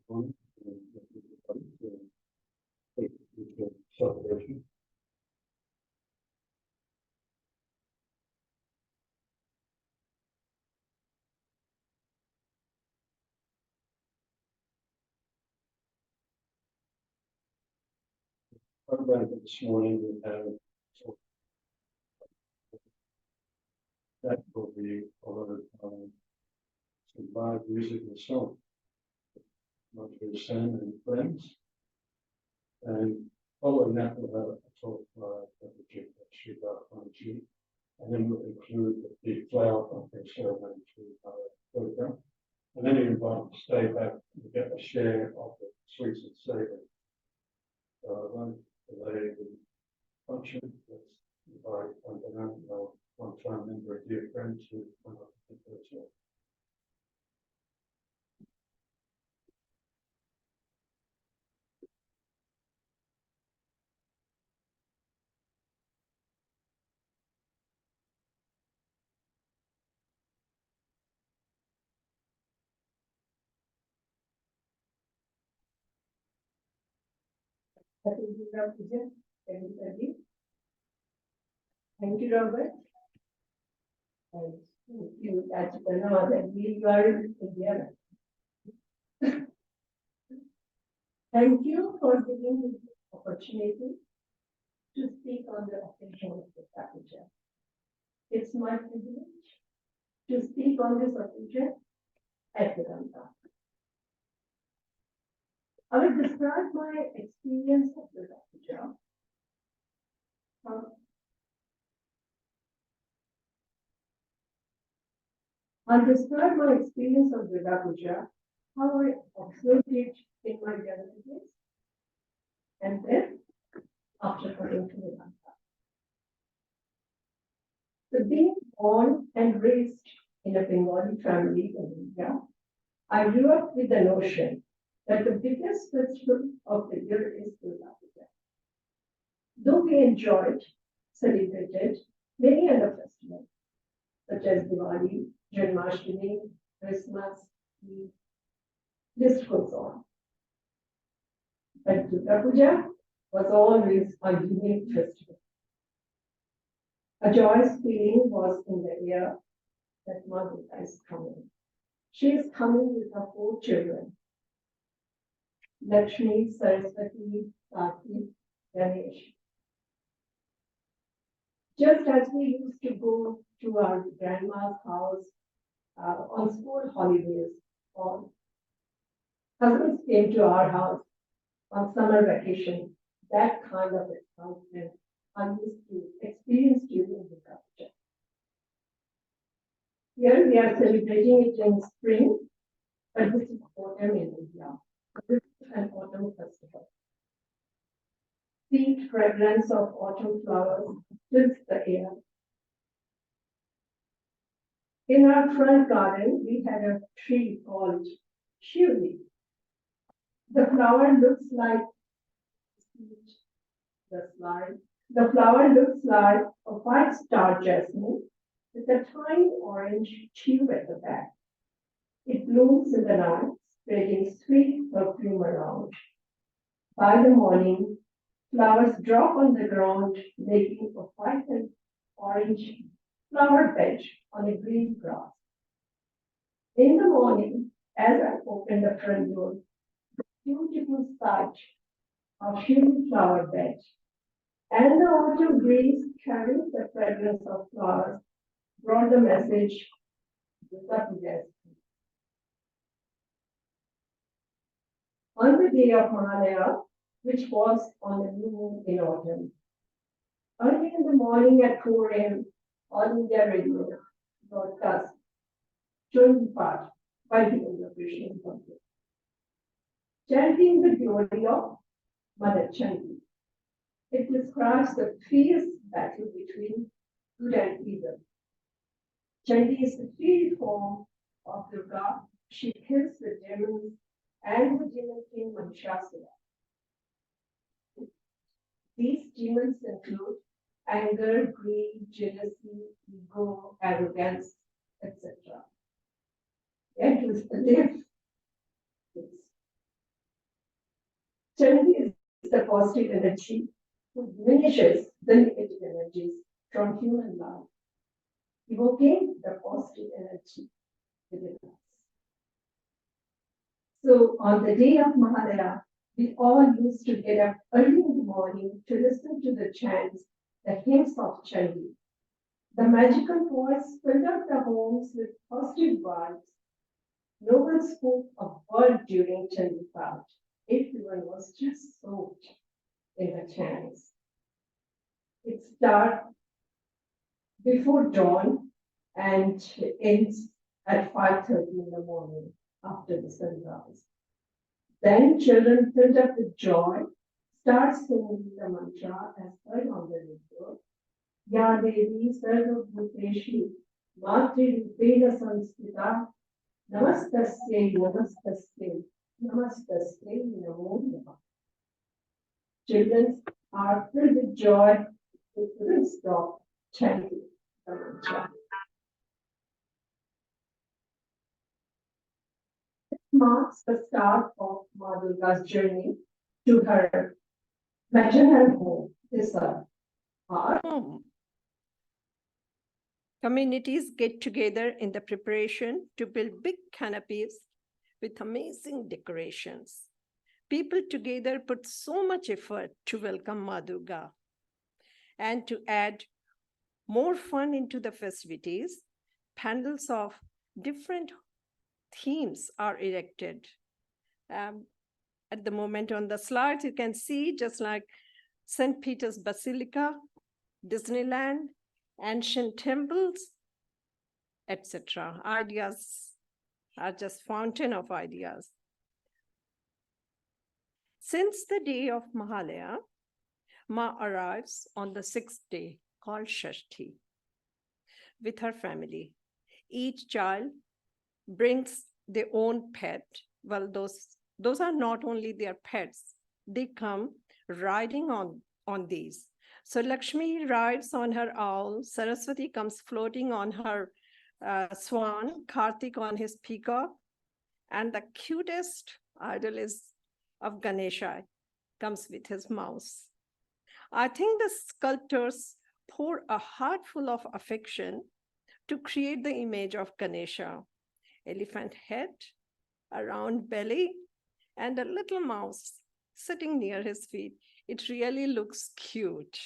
on celebration. This morning we have that will be followed by some live music and song, not through Sam and friends. And following that, we'll have a talk by SRIDHARAPRANA, and then we'll conclude with the flower offering ceremony to Durga. And then you invite to stay back and get a share of the sweets and savory. So I won't delay the function. Let's invite BANDANA, one time member, a dear friend, to come up and do the talk. Puja, everybody. Thank you, Robert. And you actually know that you are in India. Thank you for giving me the opportunity to speak on the occasion of the Puja. It's my privilege to speak on this occasion at Vedanta. I will describe my experience of the Puja. I'll describe my experience of Durga Puja, how I observed it in my relatives, and then after coming to Vedanta. So being born and raised in a Bengali family in India, I grew up with the notion that the biggest festival of the year is Durga Puja. Though we enjoyed, celebrated many other festivals, such as Diwali, Janmashtami, Christmas, Eid, list goes on. But Durga Puja was always a unique festival. A joyous feeling was in the air that Mother is coming. She is coming with her 4 children, Lakshmi, Saraswati, Kartik, Ganesh. Just as we used to go to our grandma's house on school holidays, or cousins came to our house on summer vacation, that kind of excitement I used to experience during the Puja. Here we are celebrating it in spring, but this is autumn in India. This is an autumn festival. Sweet fragrance of autumn flowers fills the air. In our front garden, we had a tree called Shivli. The flower looks like the flower looks like a 5-star jasmine with a tiny orange tube at the back. It blooms in the night, spreading sweet perfume around. By the morning, flowers drop on the ground, making a white and orange flower bed on a green grass. In the morning, as I open the front door, the beautiful sight of human flower bed and the autumn breeze carrying the fragrance of flowers brought the message Durga Puja. On the day of Mahalaya, which was on the new moon in autumn, early in the morning at 4 a.m., All India Radio broadcast showing part by the Krishna public, chanting the glory of Mother Chanti. It describes the fierce battle between good and evil. Chanti is the field form of Durga. She kills the demons and the demon king Mahishasura. These demons include anger, greed, jealousy, ego, arrogance, etc. Yet with the live, Chandi is the positive energy who diminishes the negative energies from human life, evoking the positive energy within us. So on the day of Mahalaya, we all used to get up early in the morning to listen to the chants, the hymns of Chandi. The magical voice filled up the homes with positive vibes. No one spoke a word during Chandi part. Everyone was just soaked in the chants. It starts before dawn and ends at 5:30 in the morning after the sunrise. Then children filled up with joy, start singing the mantra as heard on the radio. Ya Devi Sarva Bhuteshi Matri Rupena Sanskita Namastasye Namastasye Namastasye Namo Namah. Children are filled with joy, they couldn't stop chanting the mantra. Marks the start of Ma Durga's journey to her maternal home, this our home. Communities get together in the preparation to build big canopies with amazing decorations. People together put so much effort to welcome Ma Durga. And to add more fun into the festivities, pandals of different themes are erected. At the moment on the slides, you can see just like St. Peter's Basilica, Disneyland, ancient temples, etc. Ideas are just fountain of ideas. Since the day of Mahalaya, Ma arrives on the 6th day, called Shashti, with her family. Each child brings their own pet. Well, those are not only their pets, they come riding on these. So Lakshmi rides on her owl, Saraswati comes floating on her swan, Kartik on his peacock, and the cutest idol is of Ganesha, comes with his mouse. I think the sculptors pour a heart full of affection to create the image of Ganesha, elephant head, a round belly, and a little mouse sitting near his feet. It really looks cute.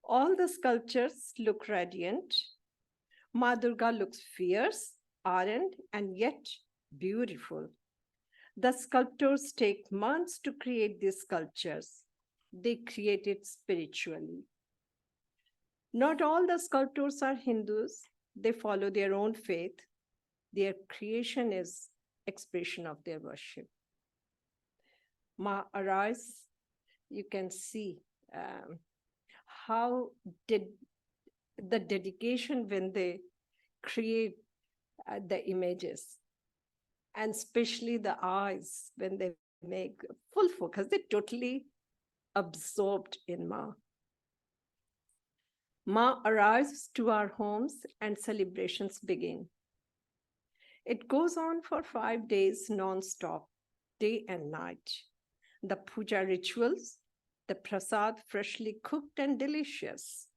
All the sculptures look radiant. Ma Durga looks fierce, ardent, and yet beautiful. The sculptors take months to create these sculptures. They create it spiritually. Not all the sculptors are Hindus. They follow their own faith. Their creation is expression of their worship. Ma arrives, you can see how did the dedication when they create the images, and especially the eyes when they make full focus, they're totally absorbed in Ma. Ma arrives to our homes and celebrations begin. It goes on for 5 days non-stop, day and night. The puja rituals, the prasad freshly cooked and delicious,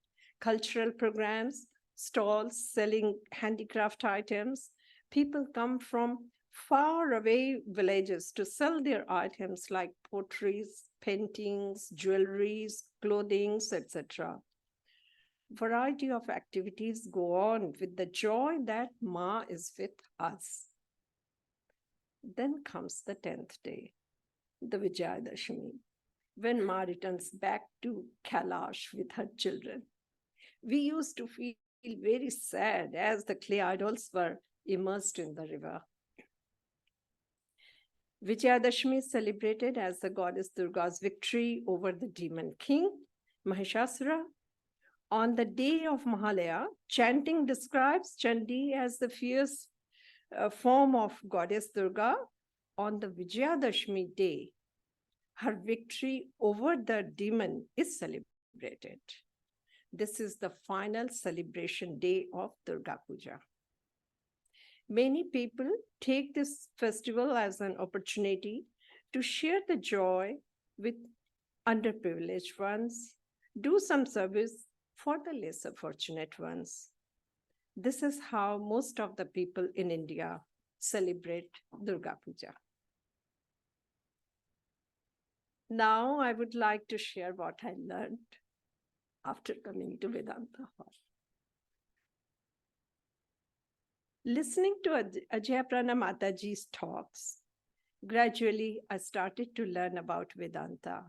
cultural programs, stalls selling handicraft items. People come from far away villages to sell their items like potteries, paintings, jewelries, clothing, etc. Variety of activities go on with the joy that Ma is with us. Then comes the 10th day, the Vijayadashmi, when Ma returns back to Kailash with her children. We used to feel very sad as the clay idols were immersed in the river. Vijayadashmi is celebrated as the goddess Durga's victory over the demon king, Mahishasura. On the day of Mahalaya, chanting describes Chandi as the fierce form of goddess Durga. On the Vijayadashmi day, her victory over the demon is celebrated. This is the final celebration day of Durga Puja. Many people take this festival as an opportunity to share the joy with underprivileged ones, do some service for the lesser fortunate ones. This is how most of the people in India celebrate Durga Puja. Now I would like to share what I learned after coming to Vedanta Hall. Listening to Ajayapurana Mataji's talks, gradually I started to learn about Vedanta,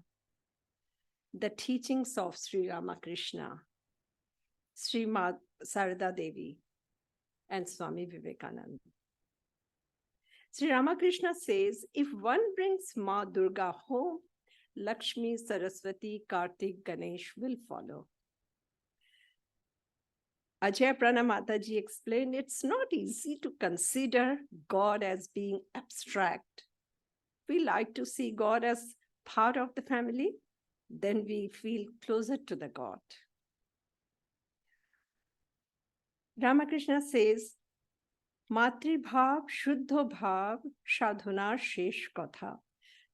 the teachings of Sri Ramakrishna, Sri Sarada Devi, and Swami Vivekananda. Sri Ramakrishna says, if one brings Ma Durga home, Lakshmi, Saraswati, Kartik, Ganesh will follow. Ajayapurana Mataji explained, it's not easy to consider God as being abstract. We like to see God as part of the family, then we feel closer to the God. Ramakrishna says, Matri Bhav, Shuddha Bhav, Sadhunar Shesh Katha.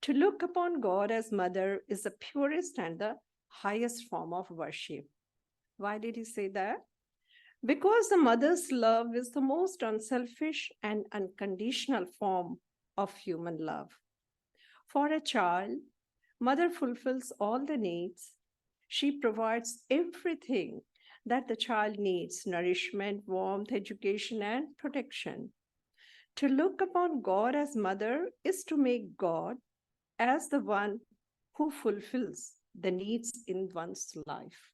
To look upon God as mother is the purest and the highest form of worship. Why did he say that? Because the mother's love is the most unselfish and unconditional form of human love. For a child, mother fulfills all the needs. She provides everything that the child needs: nourishment, warmth, education, and protection. To look upon God as mother is to make God as the one who fulfills the needs in one's life.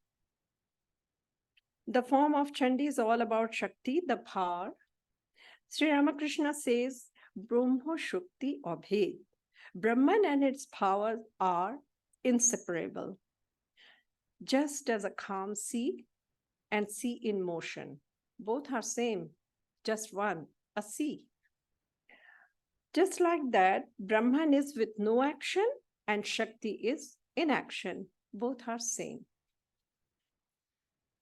The form of Chandi is all about Shakti, the power. Sri Ramakrishna says, Brahma Shakti Abhed. Brahman and its power are inseparable. Just as a calm sea and sea in motion, both are same, just one, a sea. Just like that, Brahman is with no action and Shakti is in action. Both are same.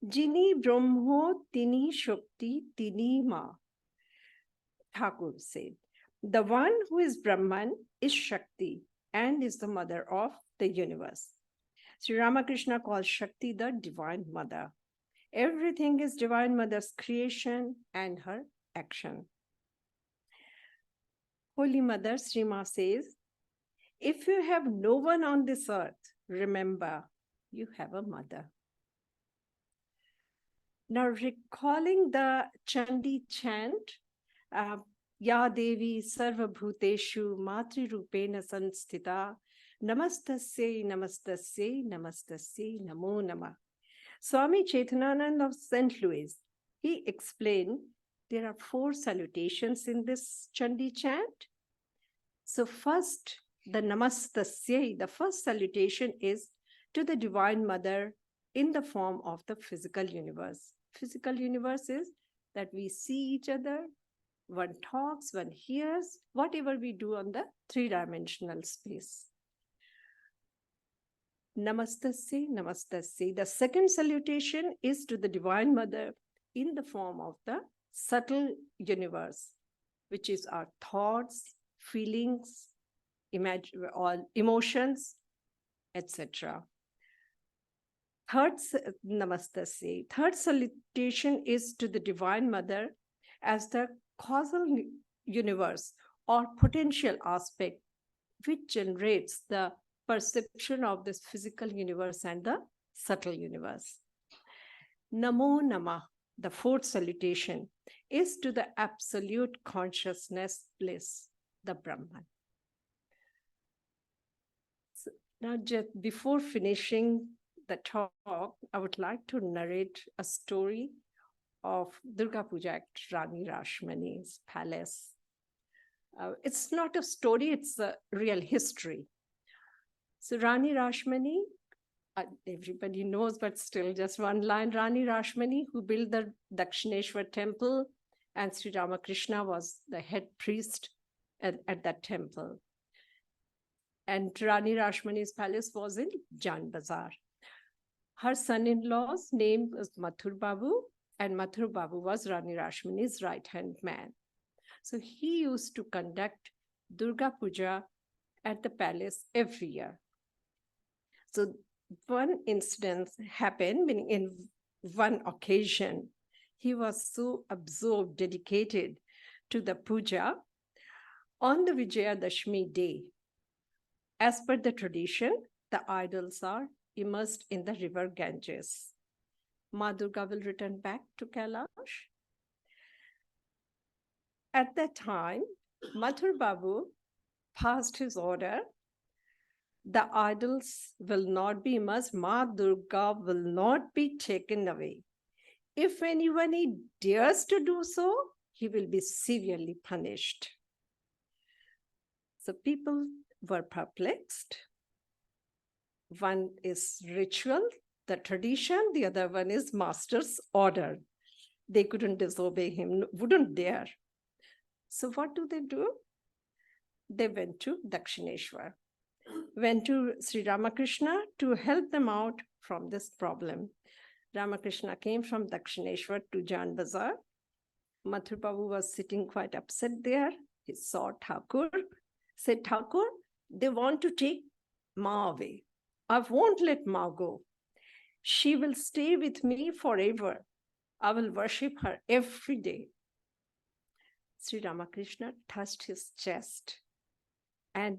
Jini Brahmo Tini Shakti Tini Ma. Thakur said, the one who is Brahman is Shakti and is the mother of the universe. Sri Ramakrishna calls Shakti the divine mother. Everything is divine mother's creation and her action. Holy Mother Sri Ma says, if you have no one on this earth, remember you have a mother. Now recalling the Chandi chant, Ya Devi Sarva Bhuteshu Matri Rupena Sanstita Namastasye Namastasye Namastasye Namo Namah. Swami Chaitananda of St. Louis, he explained there are 4 salutations in this Chandi chant. So first, the Namastasye, the first salutation is to the Divine Mother in the form of the physical universe. Physical universe is that we see each other, one talks, one hears, whatever we do on the 3-dimensional space. Namastasye, Namastasye. The second salutation is to the Divine Mother in the form of the subtle universe, which is our thoughts, feelings, emotions, etc. Third Namastasye. Third salutation is to the Divine Mother as the causal universe or potential aspect which generates the perception of this physical universe and the subtle universe. Namo Namah, the fourth salutation, is to the absolute consciousness bliss, the Brahman. So now, just before finishing the talk, I would like to narrate a story of Durga Puja at Rani Rashmani's palace. It's not a story, it's a real history. So Rani Rashmani, everybody knows, but still just one line, Rani Rashmani, who built the Dakshineshwar temple, and Sri Ramakrishna was the head priest at that temple. And Rani Rashmani's palace was in Jan Bazar. Her son-in-law's name was Mathur Babu, and Mathur Babu was Rani Rashmani's right-hand man. So he used to conduct Durga Puja at the palace every year. So one incident happened, meaning in one occasion, he was so absorbed, dedicated to the puja on the Vijayadashmi day. As per the tradition, the idols are immersed in the river Ganges. Ma Durga will return back to Kailash. At that time, Mathur Babu passed his order. The idols will not be immersed. Ma Durga will not be taken away. If anyone dares to do so, he will be severely punished. So people were perplexed. One is ritual, the tradition, the other one is master's order. They couldn't disobey him, wouldn't dare. So what do? They went to Dakshineshwar, went to Sri Ramakrishna to help them out from this problem. Ramakrishna came from Dakshineshwar to Jan Bazar. Mathur Babu was sitting quite upset there. He saw Thakur, said, Thakur, they want to take Ma away. I won't let Ma go. She will stay with me forever. I will worship her every day. Sri Ramakrishna touched his chest and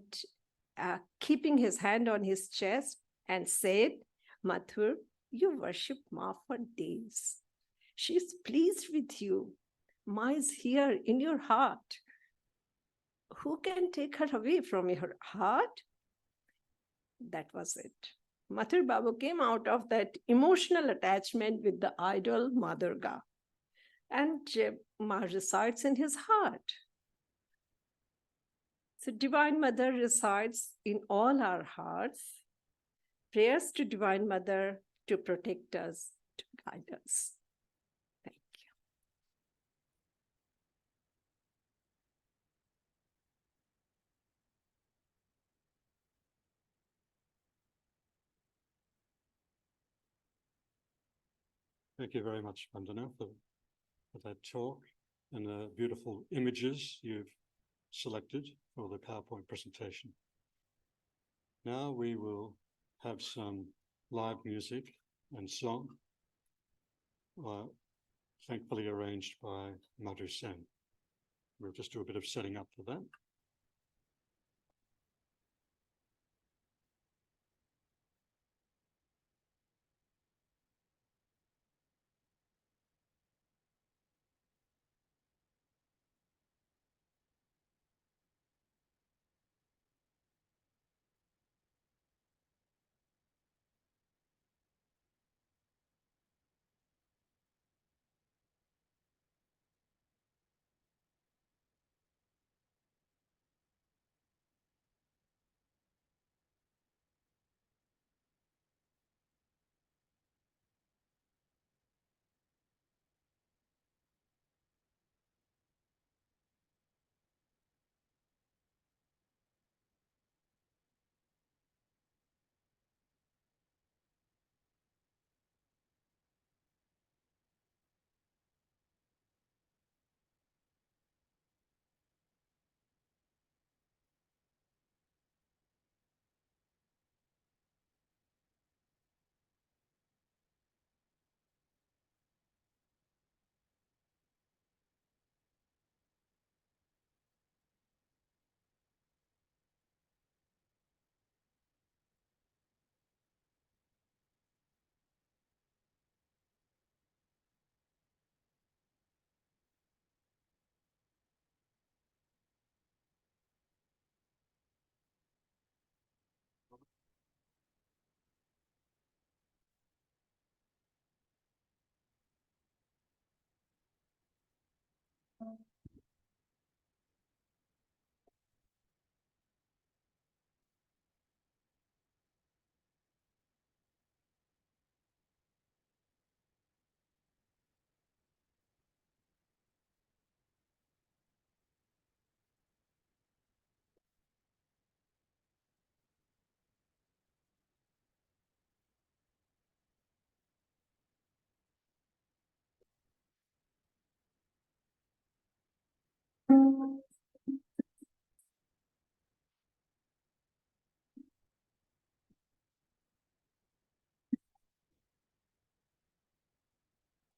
keeping his hand on his chest and said, Mathur, you worship Ma for days. She is pleased with you. Ma is here in your heart. Who can take her away from your heart? That was it. Mathur Babu came out of that emotional attachment with the idol Ma Durga, and Ma resides in his heart. So Divine Mother resides in all our hearts. Prayers to Divine Mother to protect us, to guide us. Thank you. Thank you very much, Bandana, for that talk and the beautiful images you've selected for the PowerPoint presentation. Now we will have some live music and song, thankfully arranged by Madhu Sen. We'll just do a bit of setting up for that.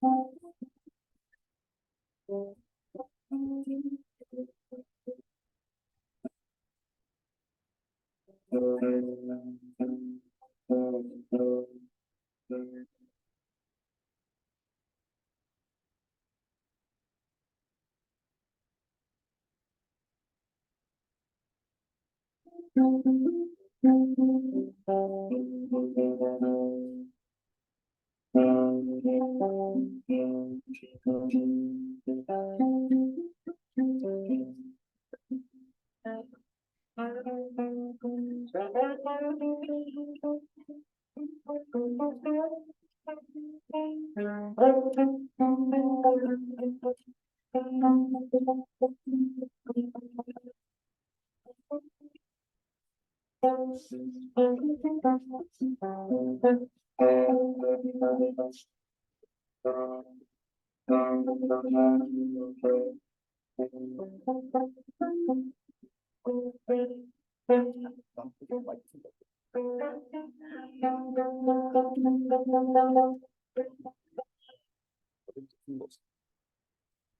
Do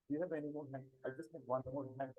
you have any more hand? I just have one more hand.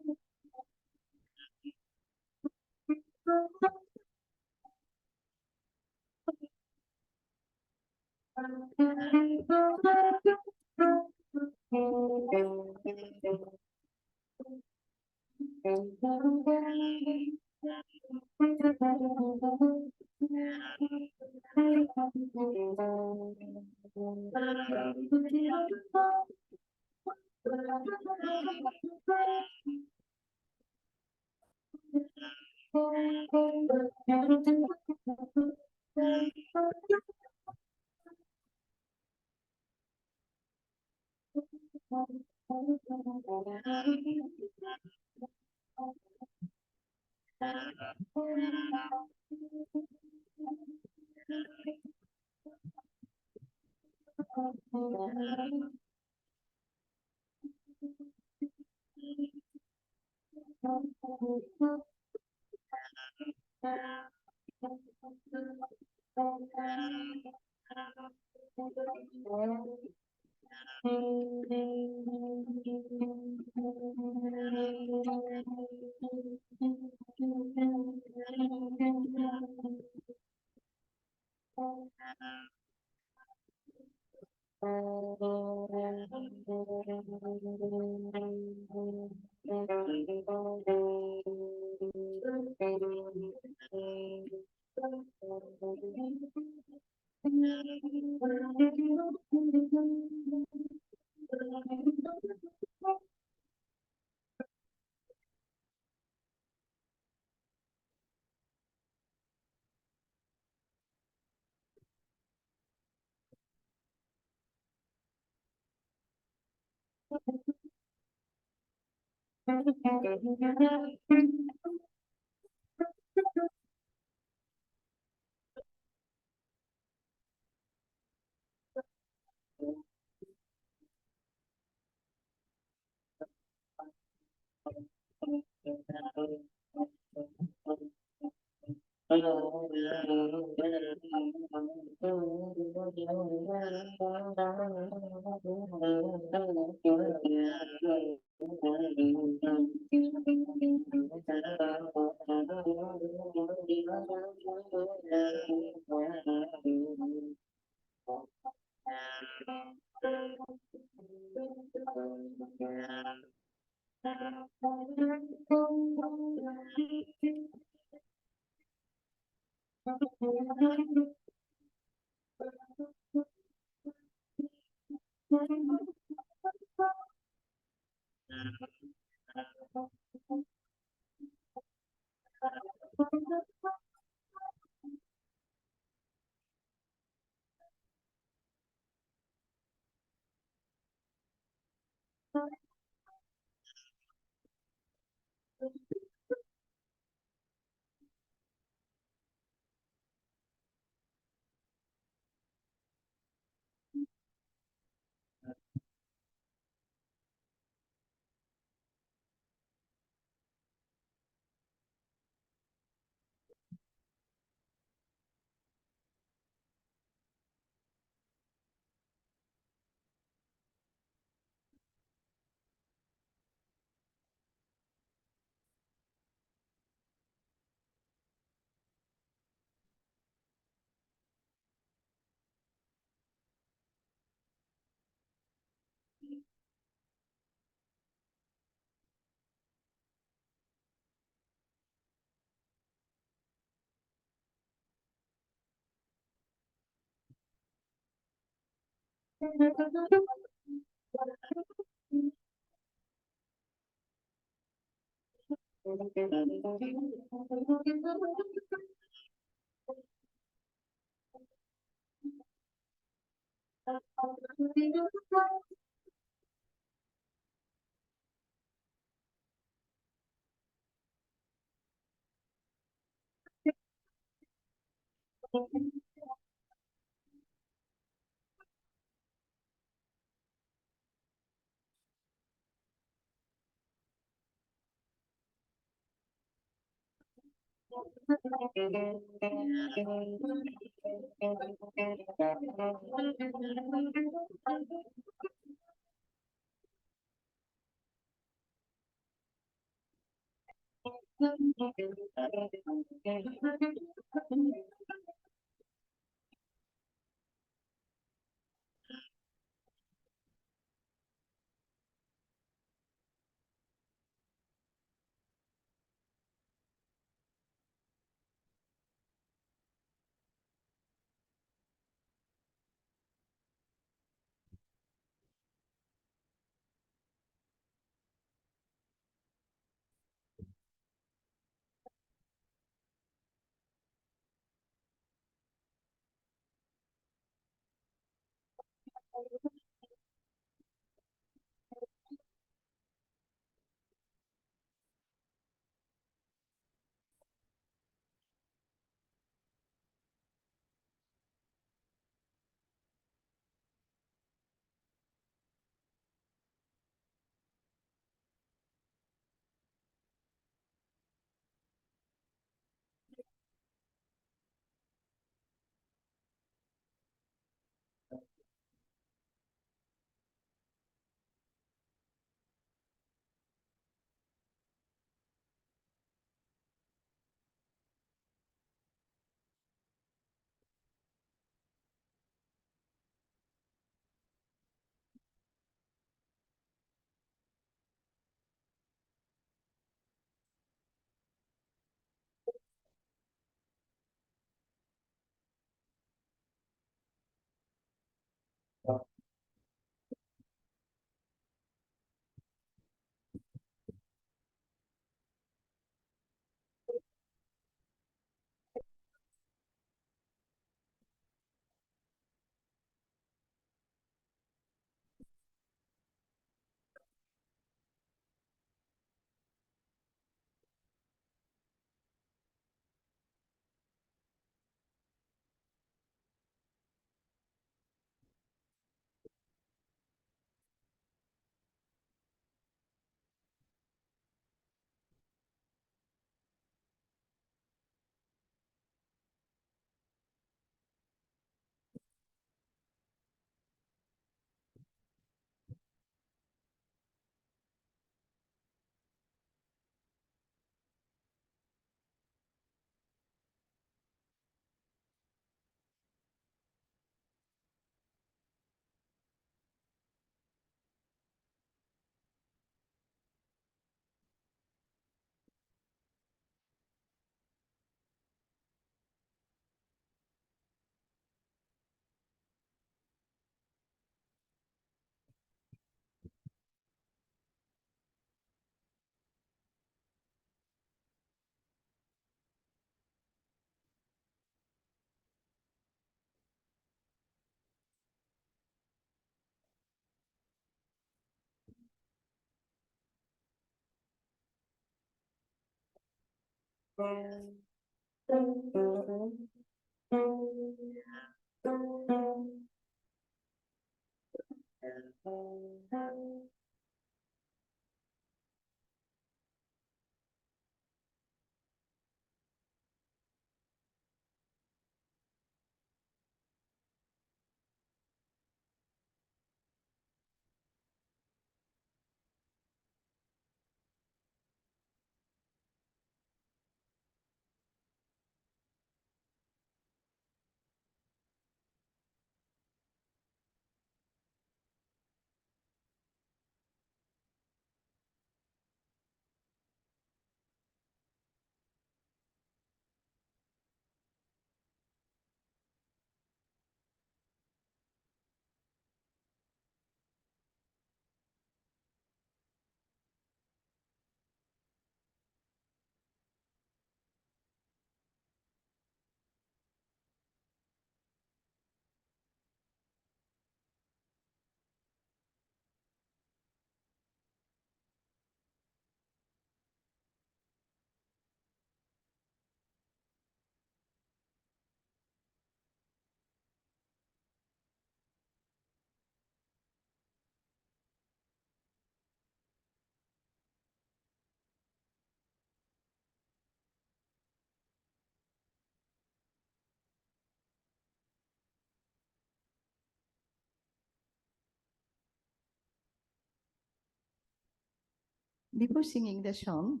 Before singing the song,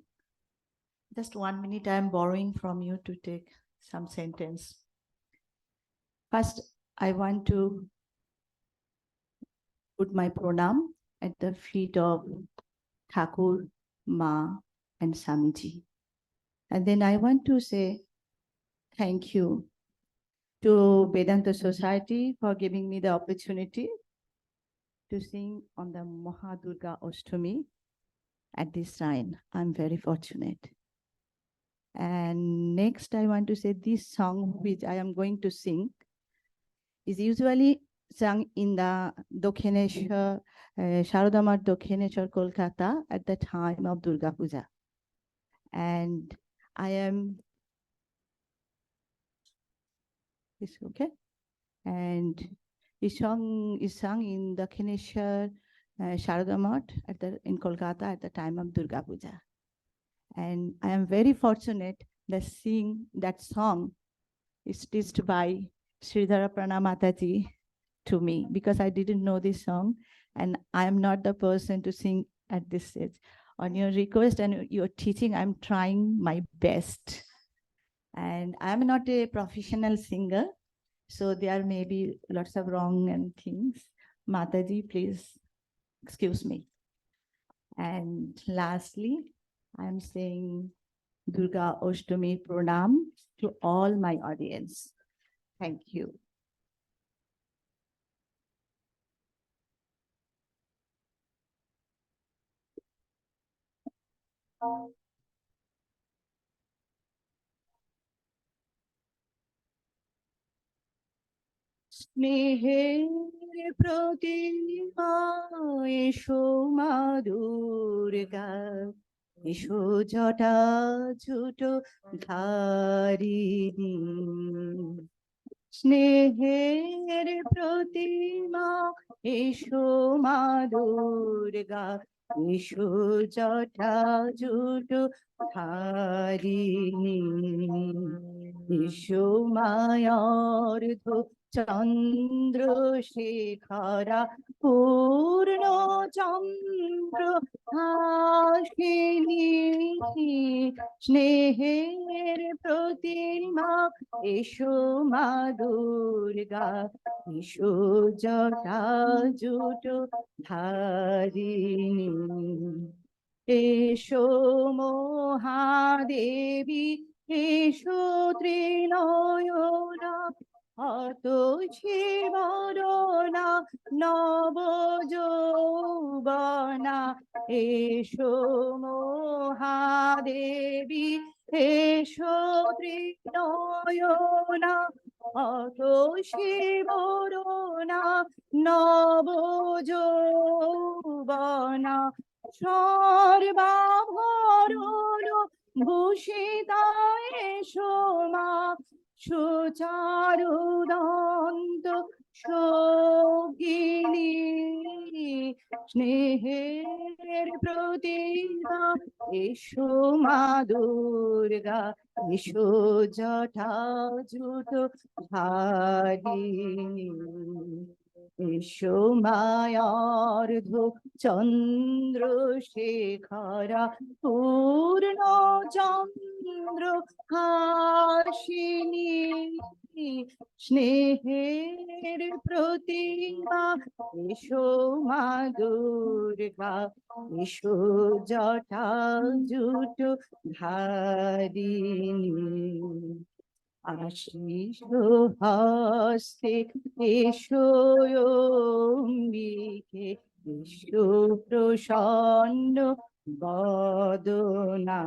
just 1 minute I am borrowing from you to take some sentence. First, I want to put my pranam at the feet of Thakur, Ma, and Samiji. And then I want to say thank you to Vedanta Society for giving me the opportunity to sing on the Maha Durga Ashtami at this shrine. I'm very fortunate. And next, I want to say this song, which I am going to sing, is usually sung in the Dokhineshwar, Sharadamar Dokhineshwar, Kolkata at the time of Durga Puja. And I am, is okay? And this song is sung in Dokhineshwar, Sharadamar in Kolkata at the time of Durga Puja. And I am very fortunate that sing that song is stitched by SRIDHARAPRANA Mataji to me, because I didn't know this song and I am not the person to sing at this stage. On your request and your teaching, I'm trying my best. And I'm not a professional singer, so there may be lots of wrong and things. Mataji, please excuse me. And lastly, I'm saying Durga Ashtami Pranam to all my audience. Thank you. স্নেহের প্রতিমা এসো মা দুর্গা, এসো জটা ছোটো ধারিণী। স্নেহের প্রতিমা এসো মা দুর্গা, এসো জটা ছোটো ধারিণী। এসো মায়ার্ধ চন্দ্র শেখরা পূর্ণ চন্দ্র হাসিনী। স্নেহের প্রতিমা এসো মা দুর্গা, এসো জটা জুটো ধারিণী। এসো মহাদেবী, এসো ত্রিনয়না, হত শিবরণা নব যৌবনা। এসো মহাদেবী, এসো ত্রিনয়না, হত শিবরণা নব যৌবনা। সর্বাভরণ ভূষিতা এসো মা সুচারুদন্ত সৌগিনী স্নেহের প্রতিমা এসো মা দুর্গা এসো জটা জুট ধারিণী এসো মায়ার্ধ চন্দ্রশেখরা পূর্ণ চন্দ্র হাসিনী স্নেহের প্রতিমা এসো মা দুর্গা এসো জটা জুট ধারিণী আশিস হস্তে এসো অম্বিকে এসো প্রসন্ন বদনা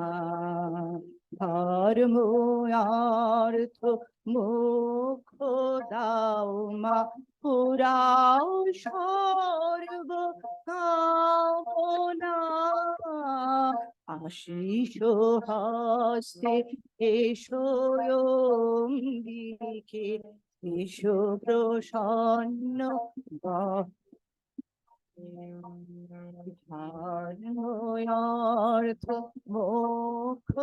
ধর্ম অর্থ মোক্ষ দাও মা পুরাও সর্ব কামনা আশিস হস্তে এসো অম্বিকে এসো প্রসন্ন ধর্ম অর্থ মোক্ষ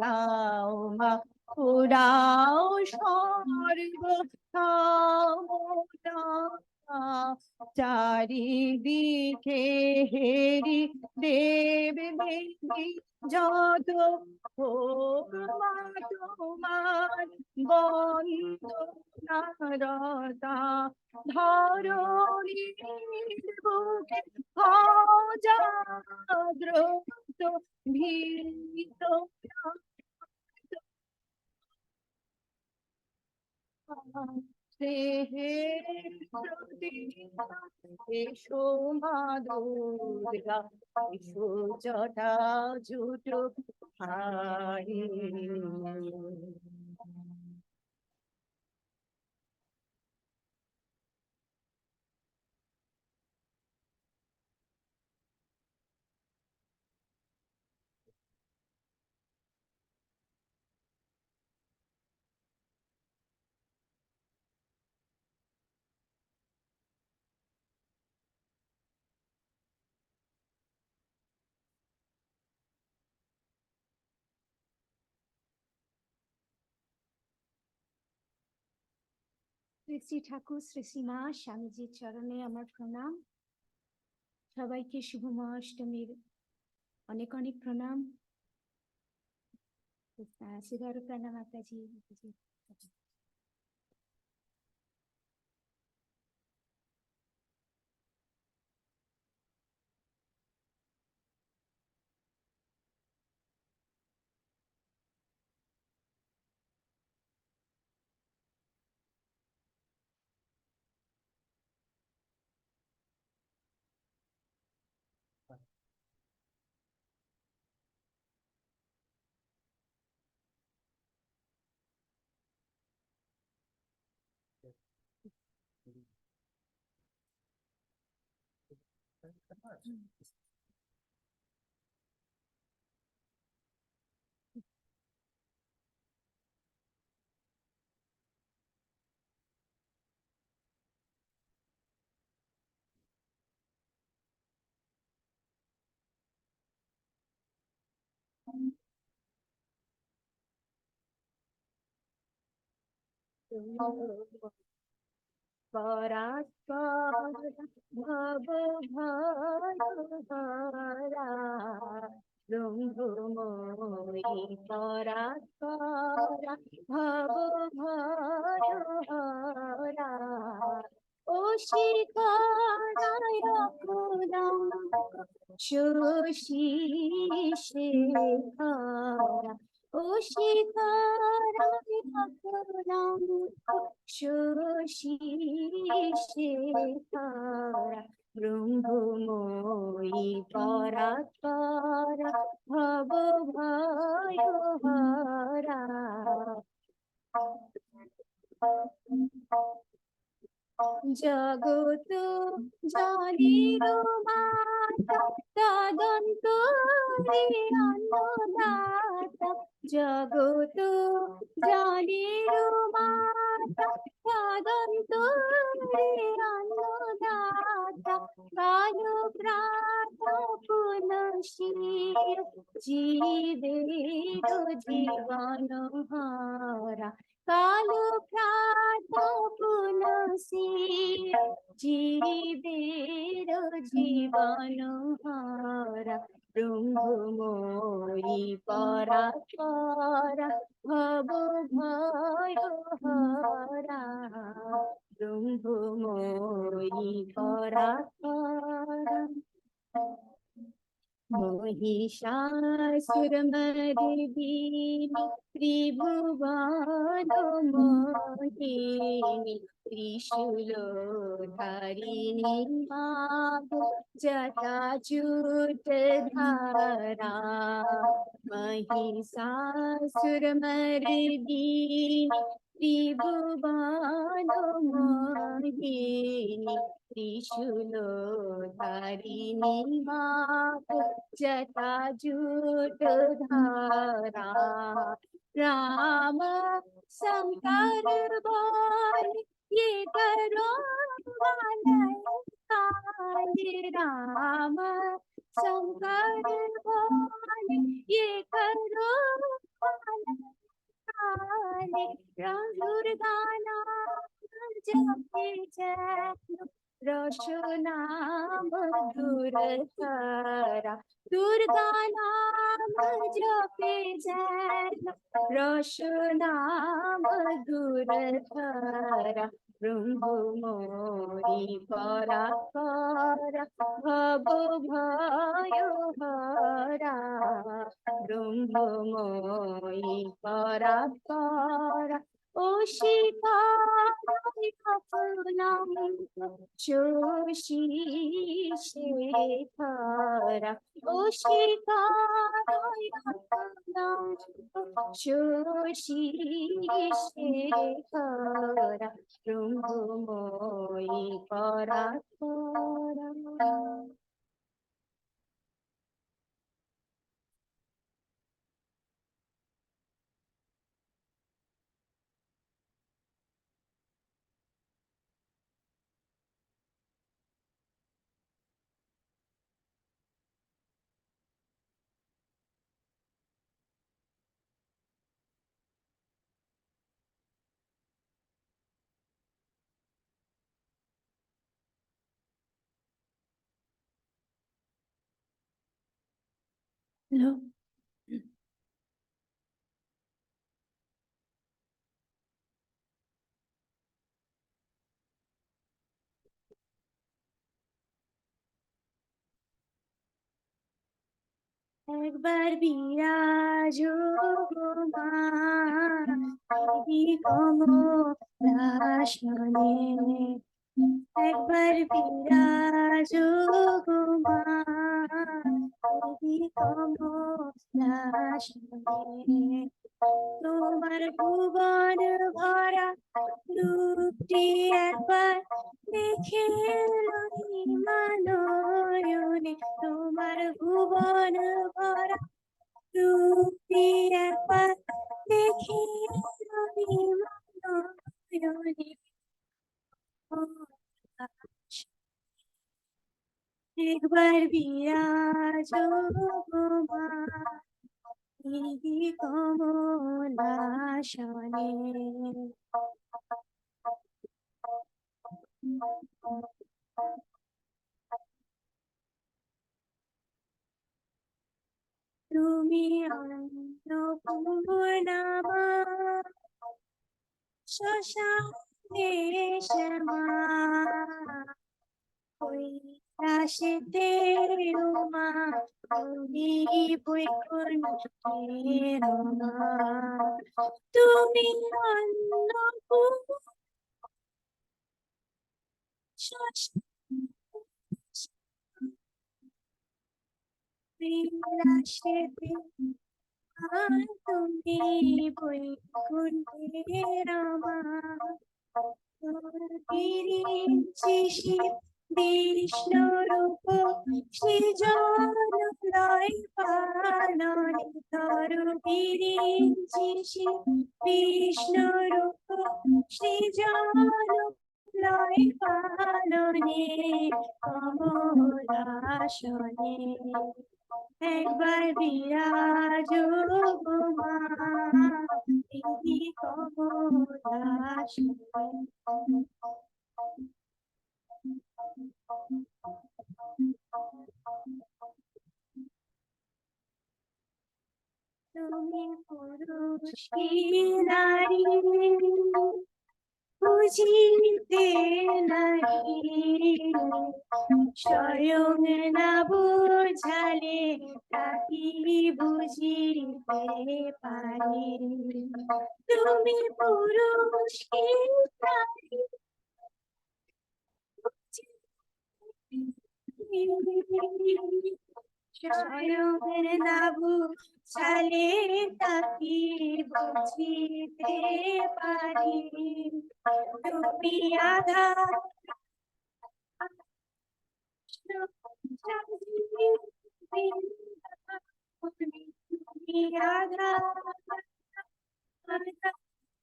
দাও মা পুরাও সর্ব কামনা চারিদিকে হেরি দেব দেবী যত হোক মা তোমার বন্দনারতা ধরণীর বুকে অজাগ্রত ভীত স্নেহের প্রতিমা এসো মা দুর্গা এসো জটা জুট ধারিণী শ্রী শ্রী ঠাকুর শ্রী শ্রীমা স্বামীজির চরণে আমার প্রণাম। সবাইকে শুভ মহাষ্টমীর অনেক অনেক প্রণাম। শ্রীধরপ্রাণা মাতাজি। পরাৎপর ভব ভয়হারা ব্রহ্মময়ী পরাৎপর ভব ভয়হারা ও শিখরায় কুলঙ্ক শশী শেখরা ও শিখরায় কুলঙ্ক শশী শেখরা ব্রহ্মময়ী পরাৎপর ভব ভয়হারা জগত জনির মাতা তদন্ত অন্নদাতা জগত জানির মাতা সদন্তরে অন্নদাতা কালো প্রাতা পুনশীল জীবের জীবন হারা কালো প্রাতা পুনশীল জীবের জীবন হারা ব্রহ্মময়ী পরাৎপরা ভব ভয় হরা ব্রহ্মময়ী পরাৎপরা महिषासुरमर्दिनी त्रिभुवन मोहिनी त्रिशूलधारिणी मागो जटाजूटधारा महिषासुरमर्दिनी त्रिभुवन मोहिनी त्रिशूलधारिणी मागो जटाजूटधारा राम शंकर बोल ये करो काले राम शंकर बोल ये करो काले राम दुर्गा नाम जपे जय रचना मधुर तारा दुर्गा नाम जपे जय रचना मधुर तारा ब्रह्ममयी परात्परा भव भय हरा ब्रह्ममयी परात्परा ओ शोषी शेखरा ओ शोषी शेखरा ब्रह्ममयी परात्परा No. একবার বিরাজ মা কমলাসনে একবার বিরাজ মা কমলাসনে তোমার ভুবন ভরা রূপটি একবার দেখে মানয়নে তোমার ভুবন ভরা রূপটি একবার দেখে মানয়নে একবার বিরাজ মা কমলাসনে তুমি অন্নপূর্ণা শ্মশানে শ্যামা কৈলাসেতে রমা তুমি বৈকুণ্ঠে রমা তুমি অন্নপূর্ণা কৈলাসেতে তুমি বৈকুণ্ঠে রমা বিষ্ণু রূপ সৃজন লয় পালনে বিরিঞ্চি বিষ্ণুরূপ সৃজন পালনে কমলাসনে একবার বিরাজ মা দিদি কমলাসনে। তুমি পুরুষ কি নারী বুঝিতে নাহি, স্বয়ং না বুঝালে তাকি বুঝিতে পারি। তুমি পুরুষ কি নারী স্বয়ং না বুঝালে তাকি বুঝিতে পারি। তুমি আধার তুমি আধার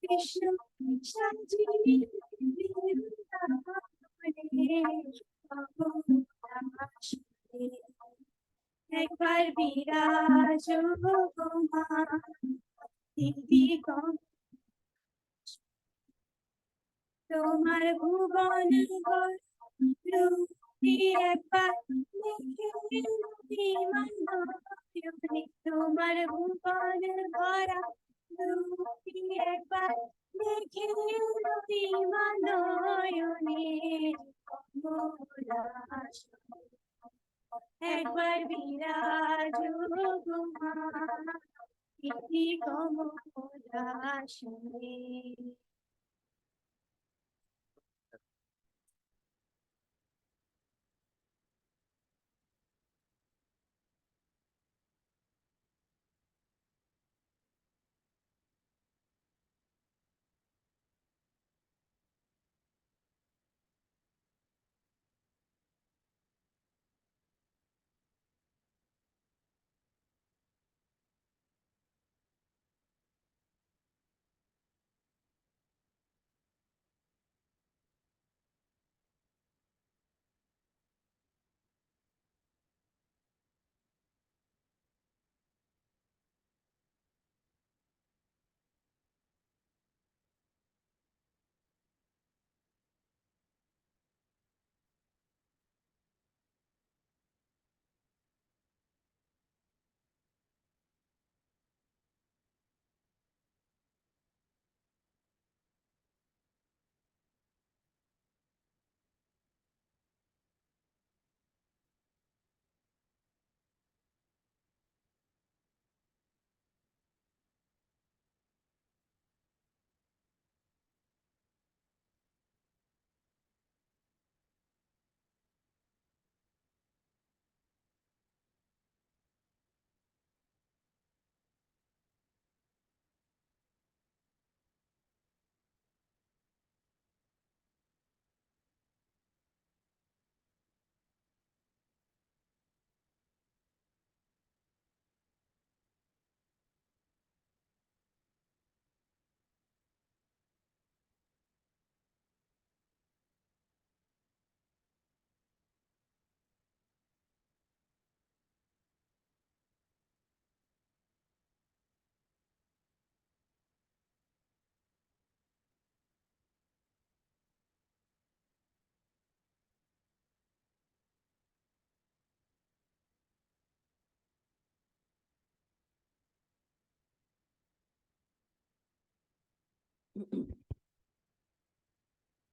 কৃষ্ণ সঞ্জীবী একবার বিরাজ মা দিদি তোমার ভুবন রূপী একবার তোমার ভুবন ভরা রূপী একবার দেখে নয়নে একবার বিরাজ মা দিদি কমলাসনে।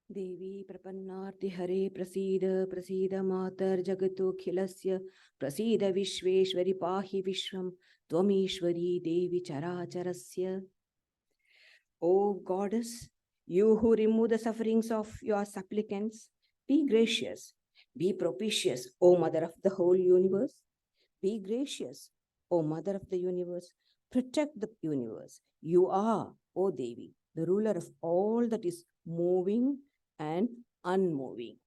देवी प्रपन्नार्ति हरे प्रसीद प्रसीद मातर जगतोऽखिलस्य प्रसीद विश्वेश्वरि पाहि विश्वं त्वमीश्वरी देवी चराचरस्य. O goddess, you who remove the sufferings of your supplicants, be gracious, be propitious, O mother of the whole universe. Be gracious, O mother of the universe, protect the universe. You are, O Devi, the ruler of all that is moving and unmoving.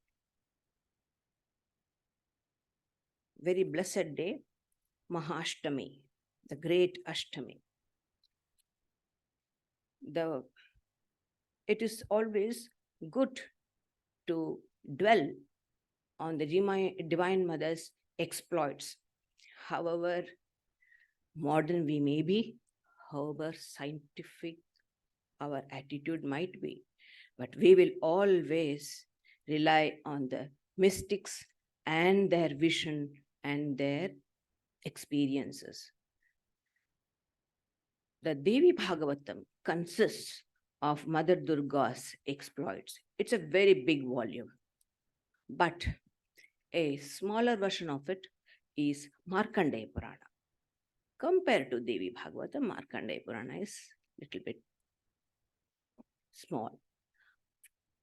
Very blessed day, Mahashtami, the great Ashtami. It is always good to dwell on the Divine Mother's exploits. However modern we may be, however scientific our attitude might be, but we will always rely on the mystics and their vision and their experiences. The Devi Bhagavatam consists of Mother Durga's exploits. It's a very big volume, but a smaller version of it is Markandeya Purana. Compared to Devi Bhagavatam, Markandeya Purana is a little bit small.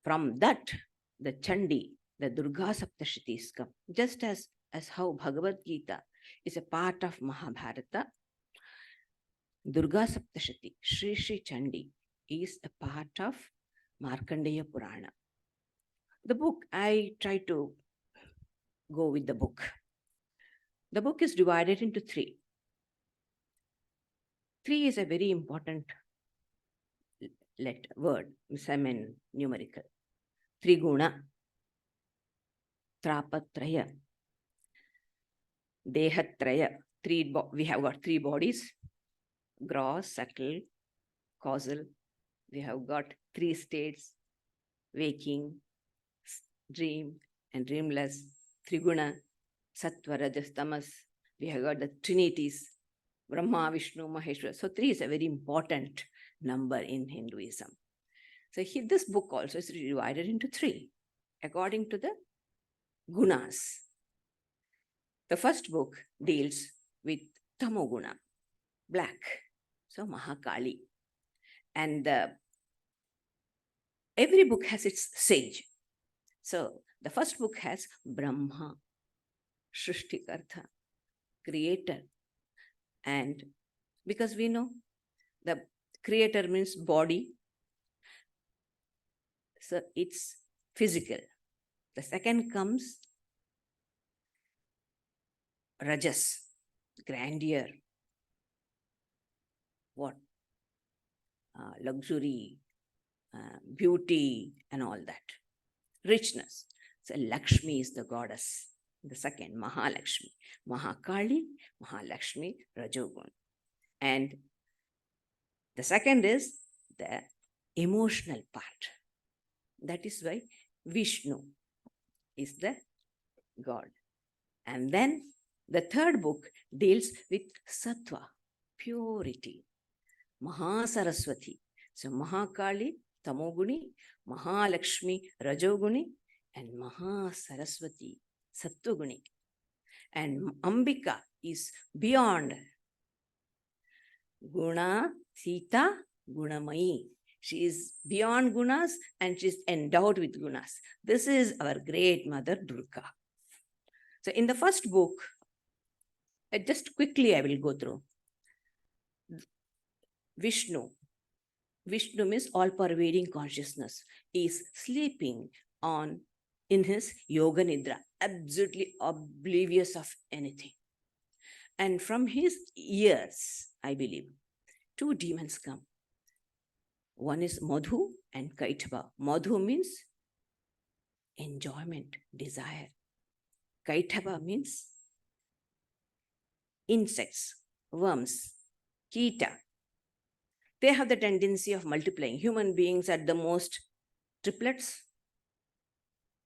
From that, the Chandi, the Durga Saptashatis come, just as how Bhagavad Gita is a part of Mahabharata. Durga Saptashati, Sri Sri Chandi, is a part of Markandeya Purana. The book, I try to go with the book. The book is divided into three. Three is a very important word, I mean numerical. Triguna, Trapatraya, Dehatraya. We have got three bodies: gross, subtle, causal. We have got three states: waking, dream, and dreamless. Triguna, Sattva, Rajas, Tamas. We have got the trinities: Brahma, Vishnu, Maheshwara. So three is a very important number in Hinduism. So this book also is divided into three according to the gunas. The first book deals with Tamoguna, black, so Mahakali. And every book has its sage. So the first book has Brahma, Shrishtikartha, creator. And because we know the creator means body, so it's physical. The second comes Rajas, grandeur, luxury, beauty, and all that. Richness. So Lakshmi is the goddess. The second, Mahalakshmi. Mahakali, Mahalakshmi, Rajogun. And the second is the emotional part. That is why Vishnu is the God. And then the third book deals with Sattva, purity, Mahasaraswati. So Mahakali, Tamoguni, Mahalakshmi, Rajoguni, and Mahasaraswati, Sattuguni. And Ambika is beyond Guna, Sita, Gunamayi. She is beyond gunas and she is endowed with gunas. This is our great mother Durga. So in the first book, just quickly I will go through. Vishnu means all-pervading consciousness, is sleeping in his yoga nidra, absolutely oblivious of anything. And from his ears, I believe, two demons come. One is Madhu and Kaitava. Madhu means enjoyment, desire. Kaitava means insects, worms, Kita. They have the tendency of multiplying. Human beings at the most triplets.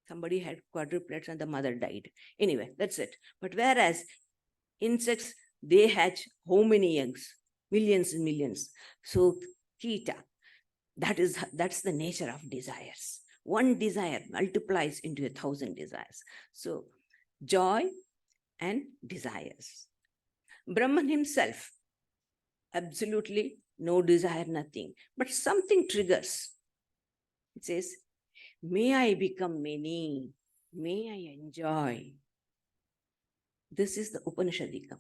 Somebody had quadruplets and the mother died. Anyway, that's it. But whereas insects, they hatch how many eggs? Millions and millions. So Kita, that's the nature of desires. One desire multiplies into 1,000 desires. So joy and desires. Brahman himself, absolutely no desire, nothing. But something triggers. It says, may I become many, may I enjoy. This is the Upanishadika.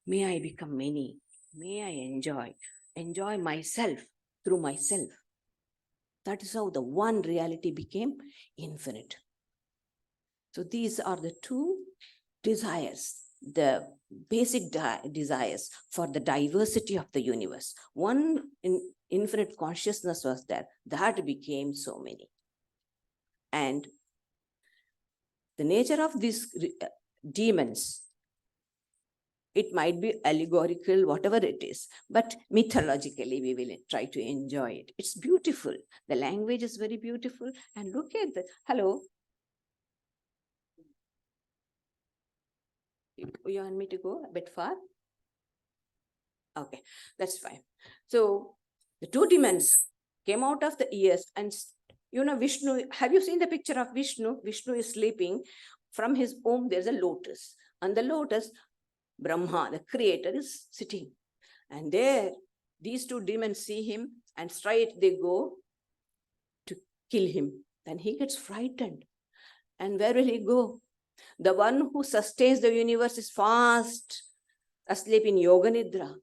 May I become many, may I enjoy myself through myself. That is how the one reality became infinite. So these are the two desires the basic desires for the diversity of the universe. One infinite consciousness was there, that became so many. And the nature of these demons, it might be allegorical, whatever it is, but mythologically we will try to enjoy it. It's beautiful. The language is very beautiful. And look at the, hello. You want me to go a bit far? Okay, that's fine. So the two demons came out of the ears, and you know, Vishnu, have you seen the picture of Vishnu? Vishnu is sleeping. From his womb, there's a lotus. On the lotus, Brahma, the creator, is sitting. And there, these two demons see him, and straight they go to kill him. Then he gets frightened. And where will he go? The one who sustains the universe is fast asleep in Yoga Nidra.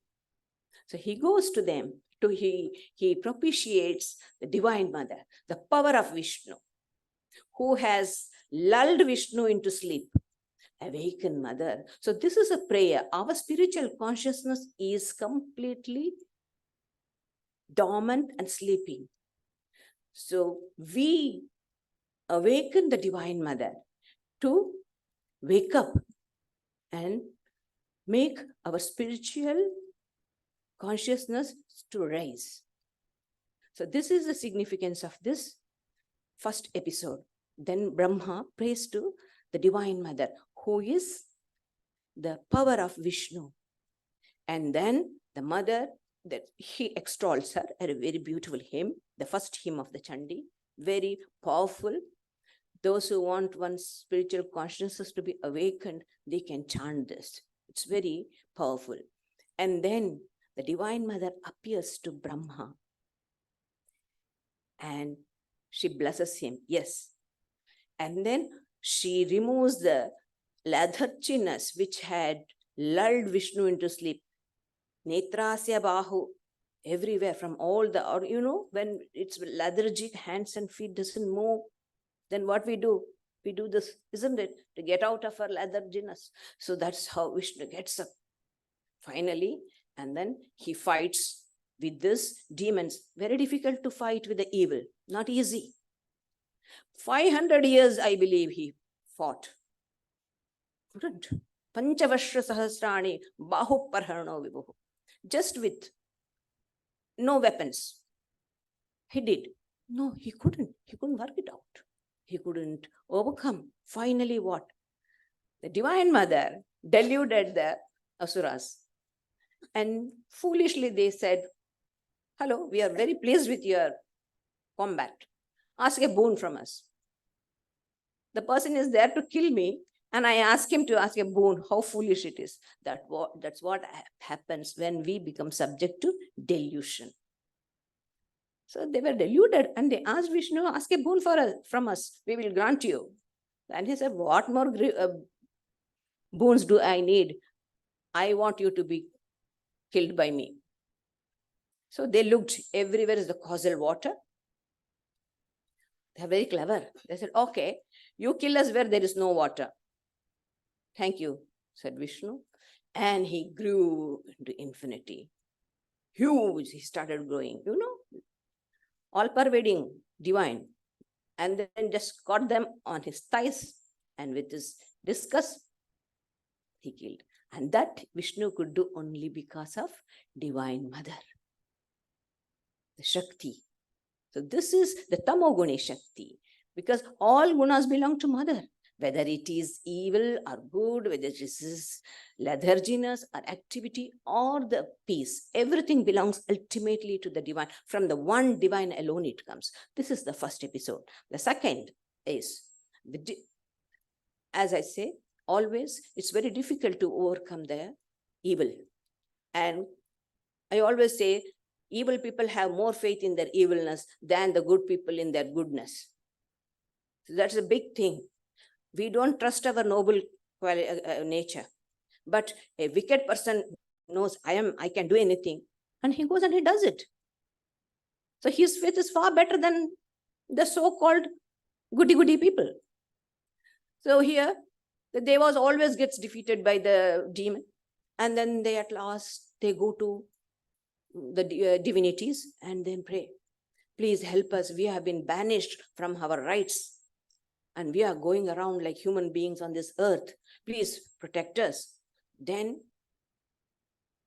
So he goes to them, he propitiates the Divine Mother, the power of Vishnu, who has lulled Vishnu into sleep. Awaken, Mother. So this is a prayer. Our spiritual consciousness is completely dormant and sleeping. So we awaken the Divine Mother to wake up and make our spiritual consciousness to rise. So this is the significance of this first episode. Then Brahma prays to the Divine Mother, who is the power of Vishnu. And then the mother, that he extols her, a very beautiful hymn, the first hymn of the Chandi, very powerful. Those who want one's spiritual consciousness to be awakened, they can chant this. It's very powerful. And then the Divine Mother appears to Brahma and she blesses him. Yes. And then she removes the letharginess which had lulled Vishnu into sleep. Netrasya bahu, everywhere from all the, or you know, when it's lethargic, hands and feet doesn't move, then what we do? We do this, isn't it? To get out of our letharginess. So that's how Vishnu gets up finally. And then he fights with this demons. Very difficult to fight with the evil. Not easy. 500 years, I believe, he fought. Couldn't. Panchavashra sahasrani bahu parharano vibuhu. Just with no weapons. He did. No, he couldn't. He couldn't work it out. He couldn't overcome. Finally, what? The Divine Mother deluded the Asuras. And foolishly they said, hello, we are very pleased with your combat. Ask a boon from us. The person is there to kill me, and I ask him to ask a boon. How foolish it is. That's what happens when we become subject to delusion. So they were deluded and they asked Vishnu, ask a boon from us. We will grant you. And he said, what more boons do I need? I want you to be killed by me. So they looked, everywhere is the causal water. They're very clever. They said, okay, you kill us where there is no water. Thank you, said Vishnu. And he grew into infinity. Huge, he started growing, you know, all-pervading, divine. And then just caught them on his thighs, and with his discus, he killed. And that Vishnu could do only because of Divine Mother, the Shakti. So this is the Tamoguni Shakti, because all gunas belong to Mother. Whether it is evil or good, whether it is letharginess or activity or the peace, everything belongs ultimately to the divine. From the one divine alone it comes. This is the first episode. The second is, as I say, always it's very difficult to overcome the evil. And I always say, evil people have more faith in their evilness than the good people in their goodness. So that's a big thing. We don't trust our noble nature, but a wicked person knows I can do anything, and he goes and he does it. So his faith is far better than the so-called goody-goody people. So here, The devas always gets defeated by the demon. And then they at last, they go to the divinities and then pray. Please help us. We have been banished from our rights. And we are going around like human beings on this earth. Please protect us. Then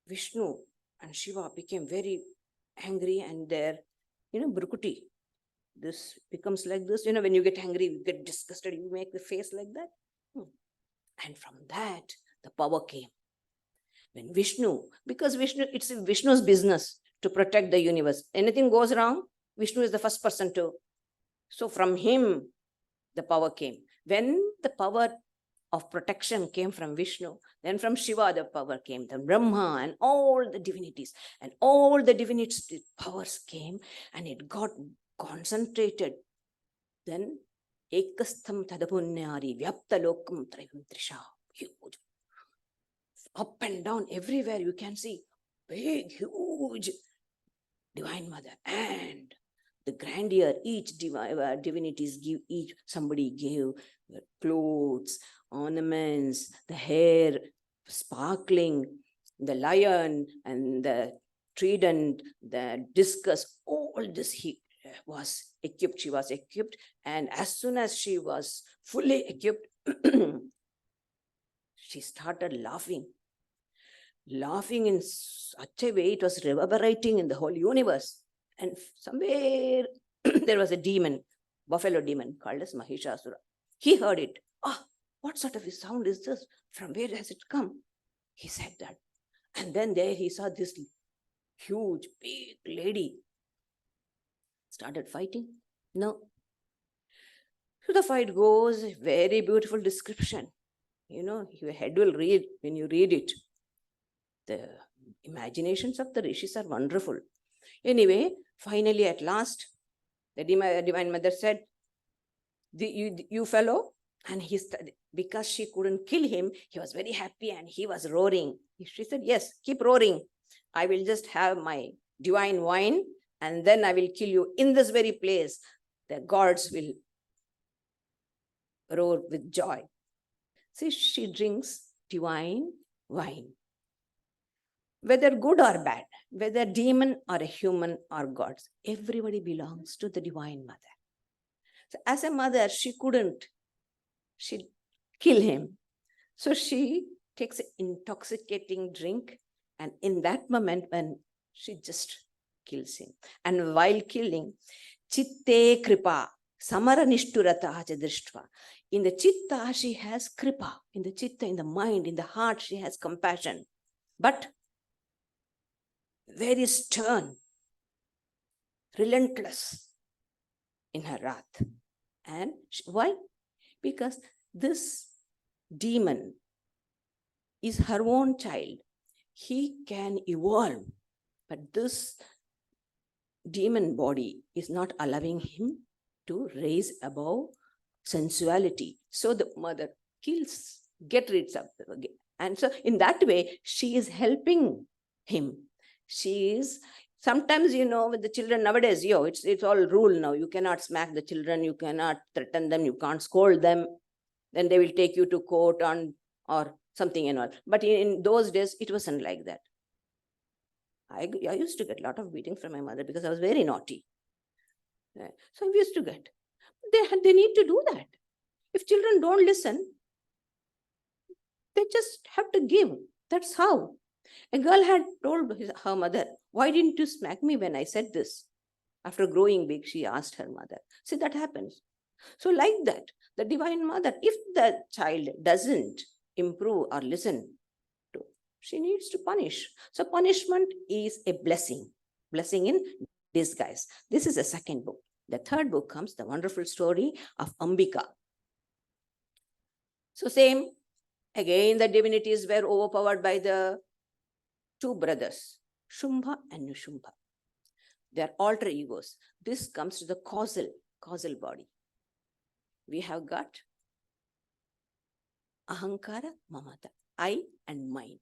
Vishnu and Shiva became very angry, and their, Brukuti. This becomes like this. When you get angry, you get disgusted, you make the face like that. And from that, the power came. When Vishnu, because it's Vishnu's business to protect the universe. Anything goes wrong, Vishnu is the first person to. So from him, the power came. When the power of protection came from Vishnu, then from Shiva the power came, then Brahma and all the divinities. And all the divinities powers came and it got concentrated. Then Ekastham Tadapunyari Vyapta Lokam Trayam Trisha. Huge. Up and down, everywhere you can see big, huge Divine Mother. And the grandeur, each divinities give, somebody gave clothes, ornaments, the hair sparkling, the lion and the trident, the discus, all this he was equipped, she was equipped. And as soon as she was fully equipped, she started laughing in such a way, it was reverberating in the whole universe. And somewhere there was a demon, buffalo demon called as Mahishasura. He heard it. What sort of a sound is this? From where has it come? He said that. And then there he saw this huge, big lady. Started fighting. No. So the fight goes, very beautiful description. Your head will read when you read it. The imaginations of the rishis are wonderful. Anyway, finally at last, the Divine Mother said, you fellow, and because she couldn't kill him, he was very happy and he was roaring. She said, yes, keep roaring. I will just have my divine wine and then I will kill you in this very place. The gods will roar with joy. See, she drinks divine wine. Whether good or bad, whether demon or a human or gods, everybody belongs to the Divine Mother. So as a mother, she couldn't kill him. So she takes an intoxicating drink, and in that moment when she just kills him. And while killing, chitte kripa, samara nishturata drishva. In the chitta, she has kripa. In the chitta, in the mind, in the heart, she has compassion. But very stern, relentless in her wrath. And why? Because this demon is her own child. He can evolve, but this demon body is not allowing him to raise above sensuality. So the mother kills, get rid of them. And so in that way, she is helping him. She is, sometimes, with the children nowadays, it's all rule now. You cannot smack the children, you cannot threaten them, you can't scold them. Then they will take you to court or something and all. But in those days, it wasn't like that. I used to get a lot of beatings from my mother because I was very naughty. So I used to get. They need to do that. If children don't listen, they just have to give. That's how. A girl had told her mother, why didn't you smack me when I said this? After growing big, she asked her mother. See, that happens. So like that, the Divine Mother, if the child doesn't improve or listen to, she needs to punish. So punishment is a blessing in disguise. This is the second book. The third book comes, the wonderful story of Ambika. So same, again, the divinities were overpowered by the two brothers, Shumbha and Nishumbha. They are alter egos. This comes to the causal body. We have got Ahankara, Mamata, I and mine.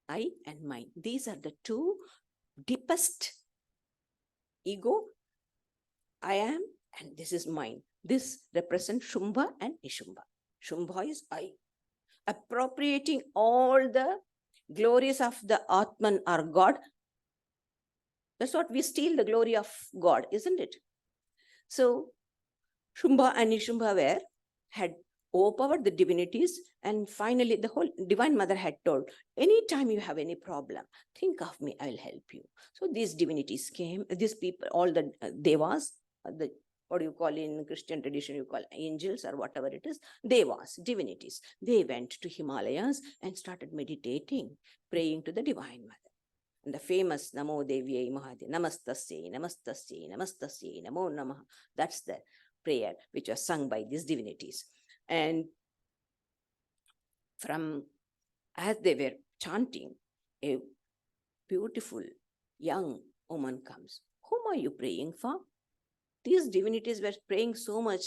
I and mine. These are the two deepest ego. I am and this is mine. This represents Shumbha and Nishumbha. Shumbha is I. Appropriating all the glories of the Atman or God. That's what we steal the glory of God, isn't it? So Shumbha and Nishumbha had overpowered the divinities, and finally the whole Divine Mother had told, anytime you have any problem, think of me, I'll help you. So these divinities came, these people, all the devas, the what you call in Christian tradition, you call angels or whatever it is, devas, divinities. They went to Himalayas and started meditating, praying to the Divine Mother. And the famous Namo Devyai Mahade, Namastasye, Namastasye, Namastasye, Namo Namaha. That's the prayer which was sung by these divinities. And as they were chanting, a beautiful young woman comes. Whom are you praying for? These divinities were praying so much.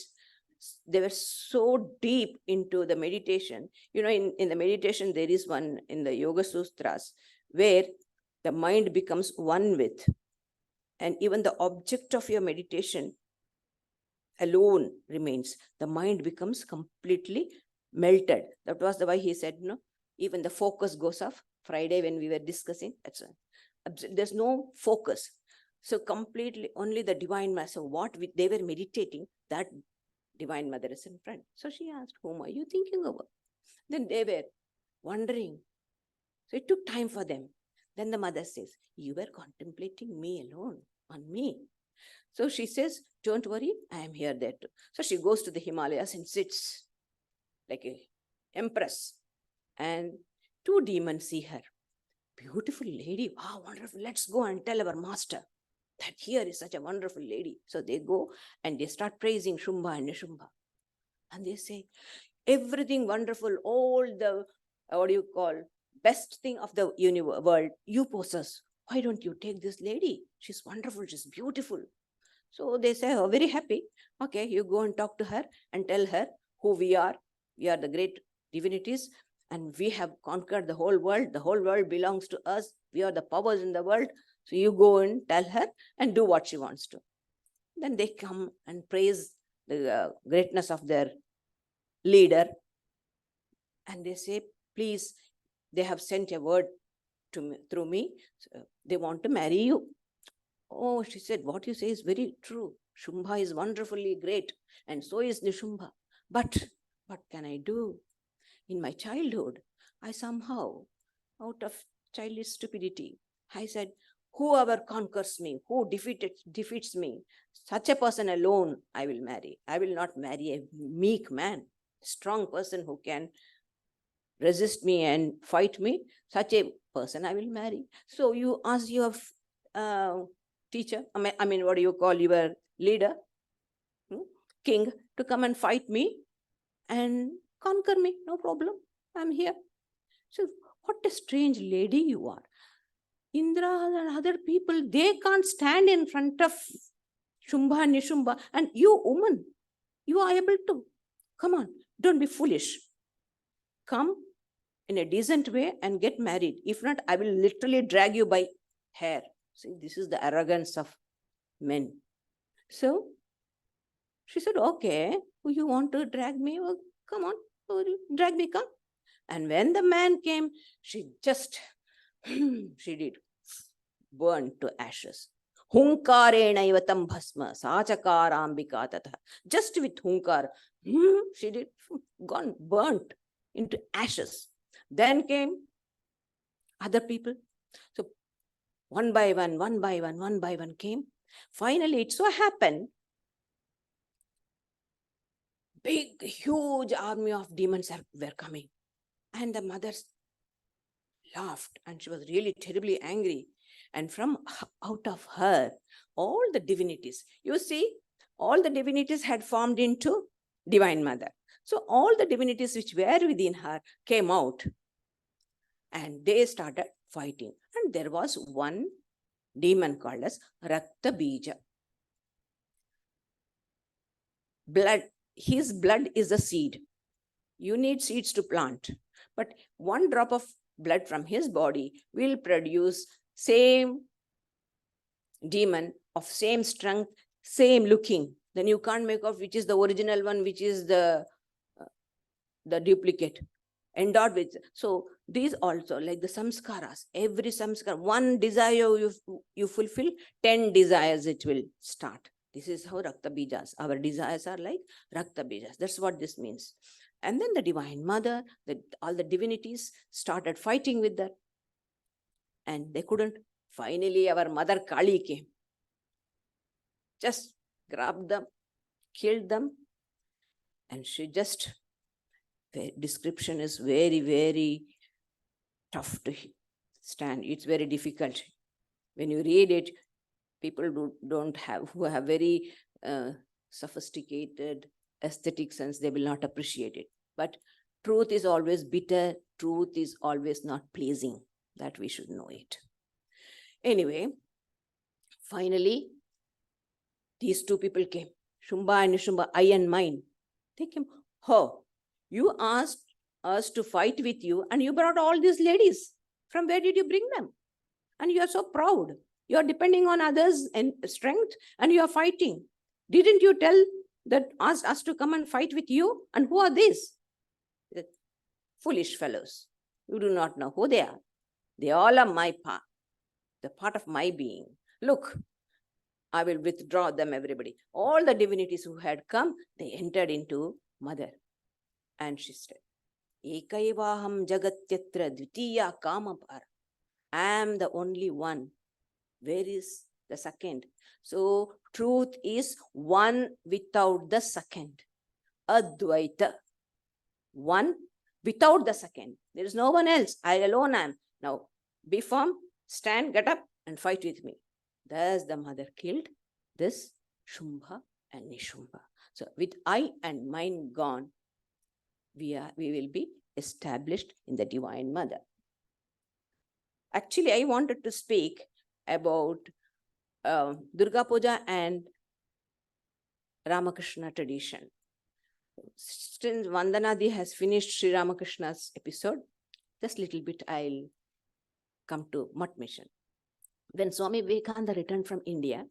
They were so deep into the meditation. You know, in the meditation, there is one in the Yoga Sutras where the mind becomes one with, and even the object of your meditation alone remains. The mind becomes completely melted. That was the way he said, no, even the focus goes off. Friday when we were discussing, there's no focus. So completely only the Divine Mother, they were meditating, that Divine Mother is in front. So she asked, whom are you thinking about? Then they were wondering. So it took time for them. Then the mother says, you were contemplating me alone, on me. So she says, don't worry, I am here there too. So she goes to the Himalayas and sits like an empress. And two demons see her. Beautiful lady, wow, wonderful. Let's go and tell our master that here is such a wonderful lady. So they go and they start praising Shumbha and Nishumbha. And they say, everything wonderful, all the, best thing of the world, you possess. Why don't you take this lady? She's wonderful, she's beautiful. So they say, oh, very happy. Okay, you go and talk to her and tell her who we are. We are the great divinities and we have conquered the whole world. The whole world belongs to us. We are the powers in the world. So you go and tell her and do what she wants to. Then they come and praise the greatness of their leader. And they say, please, they have sent a word to me, through me. So they want to marry you. Oh, she said, what you say is very true. Shumbha is wonderfully great. And so is Nishumbha. But what can I do? In my childhood, I somehow, out of childish stupidity, I said, whoever conquers me, who defeats me, such a person alone I will marry. I will not marry a meek man, strong person who can resist me and fight me. Such a person I will marry. So you ask your teacher, I mean, what do you call your leader, king, to come and fight me and conquer me. No problem. I'm here. So what a strange lady you are. Indra and other people, they can't stand in front of Shumbha and Nishumbha. And you, woman, you are able to. Come on, don't be foolish. Come in a decent way and get married. If not, I will literally drag you by hair. See, this is the arrogance of men. So she said, okay, you want to drag me? Well, come on, drag me, come. And when the man came, she just, she did, burned to ashes. Hunkarena ivatam bhasma, sachakarambika tatha. Just with hunkar, she did, gone, burnt into ashes. Then came other people. So one by one came. Finally, it so happened, big, huge army of demons were coming. And the mother laughed and she was really terribly angry. And from out of her, all the divinities, you see, all the divinities had formed into Divine Mother. So all the divinities which were within her came out and they started fighting. And there was one demon called as Rakta Bija. Blood, his blood is a seed. You need seeds to plant. But one drop of blood from his body will produce same demon of same strength, same looking. Then you can't make out which is the original one, which is the the duplicate, endowed with. So these also, like the samskaras, every samskara, one desire you fulfill, 10 desires it will start. This is how Rakta Bijas, our desires are like Rakta Bijas. That's what this means. And then the Divine Mother, all the divinities started fighting with that. And they couldn't. Finally, our Mother Kali came. Just grabbed them, killed them. And she just, the description is very, very tough to stand. It's very difficult. When you read it, people who have very sophisticated aesthetic sense, they will not appreciate it. But truth is always bitter. Truth is always not pleasing. That we should know it. Anyway, finally, these two people came. Shumba and Nishumba, I and mine. They came. Oh, you asked us to fight with you and you brought all these ladies. From where did you bring them? And you are so proud. You are depending on others' and strength and you are fighting. Didn't you tell that asked us to come and fight with you? And who are these? Foolish fellows. You do not know who they are. They all are my part, the part of my being. Look, I will withdraw them, everybody. All the divinities who had come, they entered into Mother. And she said, Ekaivaham jagatyatra dvitiya kamapar. I am the only one. Where is the second? So truth is one without the second. Advaita. One without the second. There is no one else. I alone am. Now be firm, stand, get up and fight with me. Thus the Mother killed this Shumbha and Nishumba. So with I and mine gone, we will be established in the Divine Mother. Actually, I wanted to speak about Durga Puja and Ramakrishna tradition. Since Vandanadi has finished Sri Ramakrishna's episode, just little bit I'll come to Mutt Mission. When Swami Vivekananda returned from India,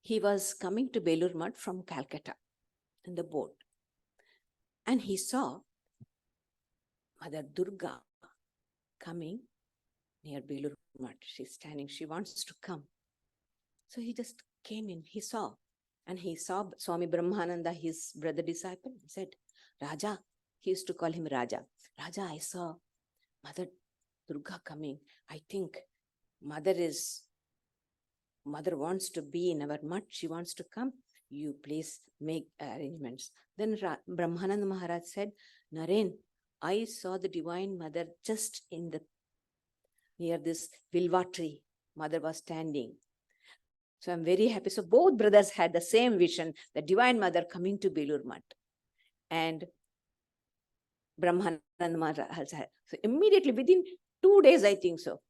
he was coming to Belur Mutt from Calcutta in the boat. And he saw Mother Durga coming near Belur Mutt. She's standing, she wants to come. So he just came in, he saw. And he saw Swami Brahmananda, his brother disciple. He said, Raja, he used to call him Raja. Raja, I saw Mother Durga coming. I think Mother wants to be in our mutt. She wants to come. You please make arrangements. Then Brahmananda Maharaj said, Naren, I saw the Divine Mother just near this Vilva tree. Mother was standing. So I'm very happy. So both brothers had the same vision, the Divine Mother coming to Belur Mutt. And Brahmananda Maharaj said. So immediately within 2 days, I think so,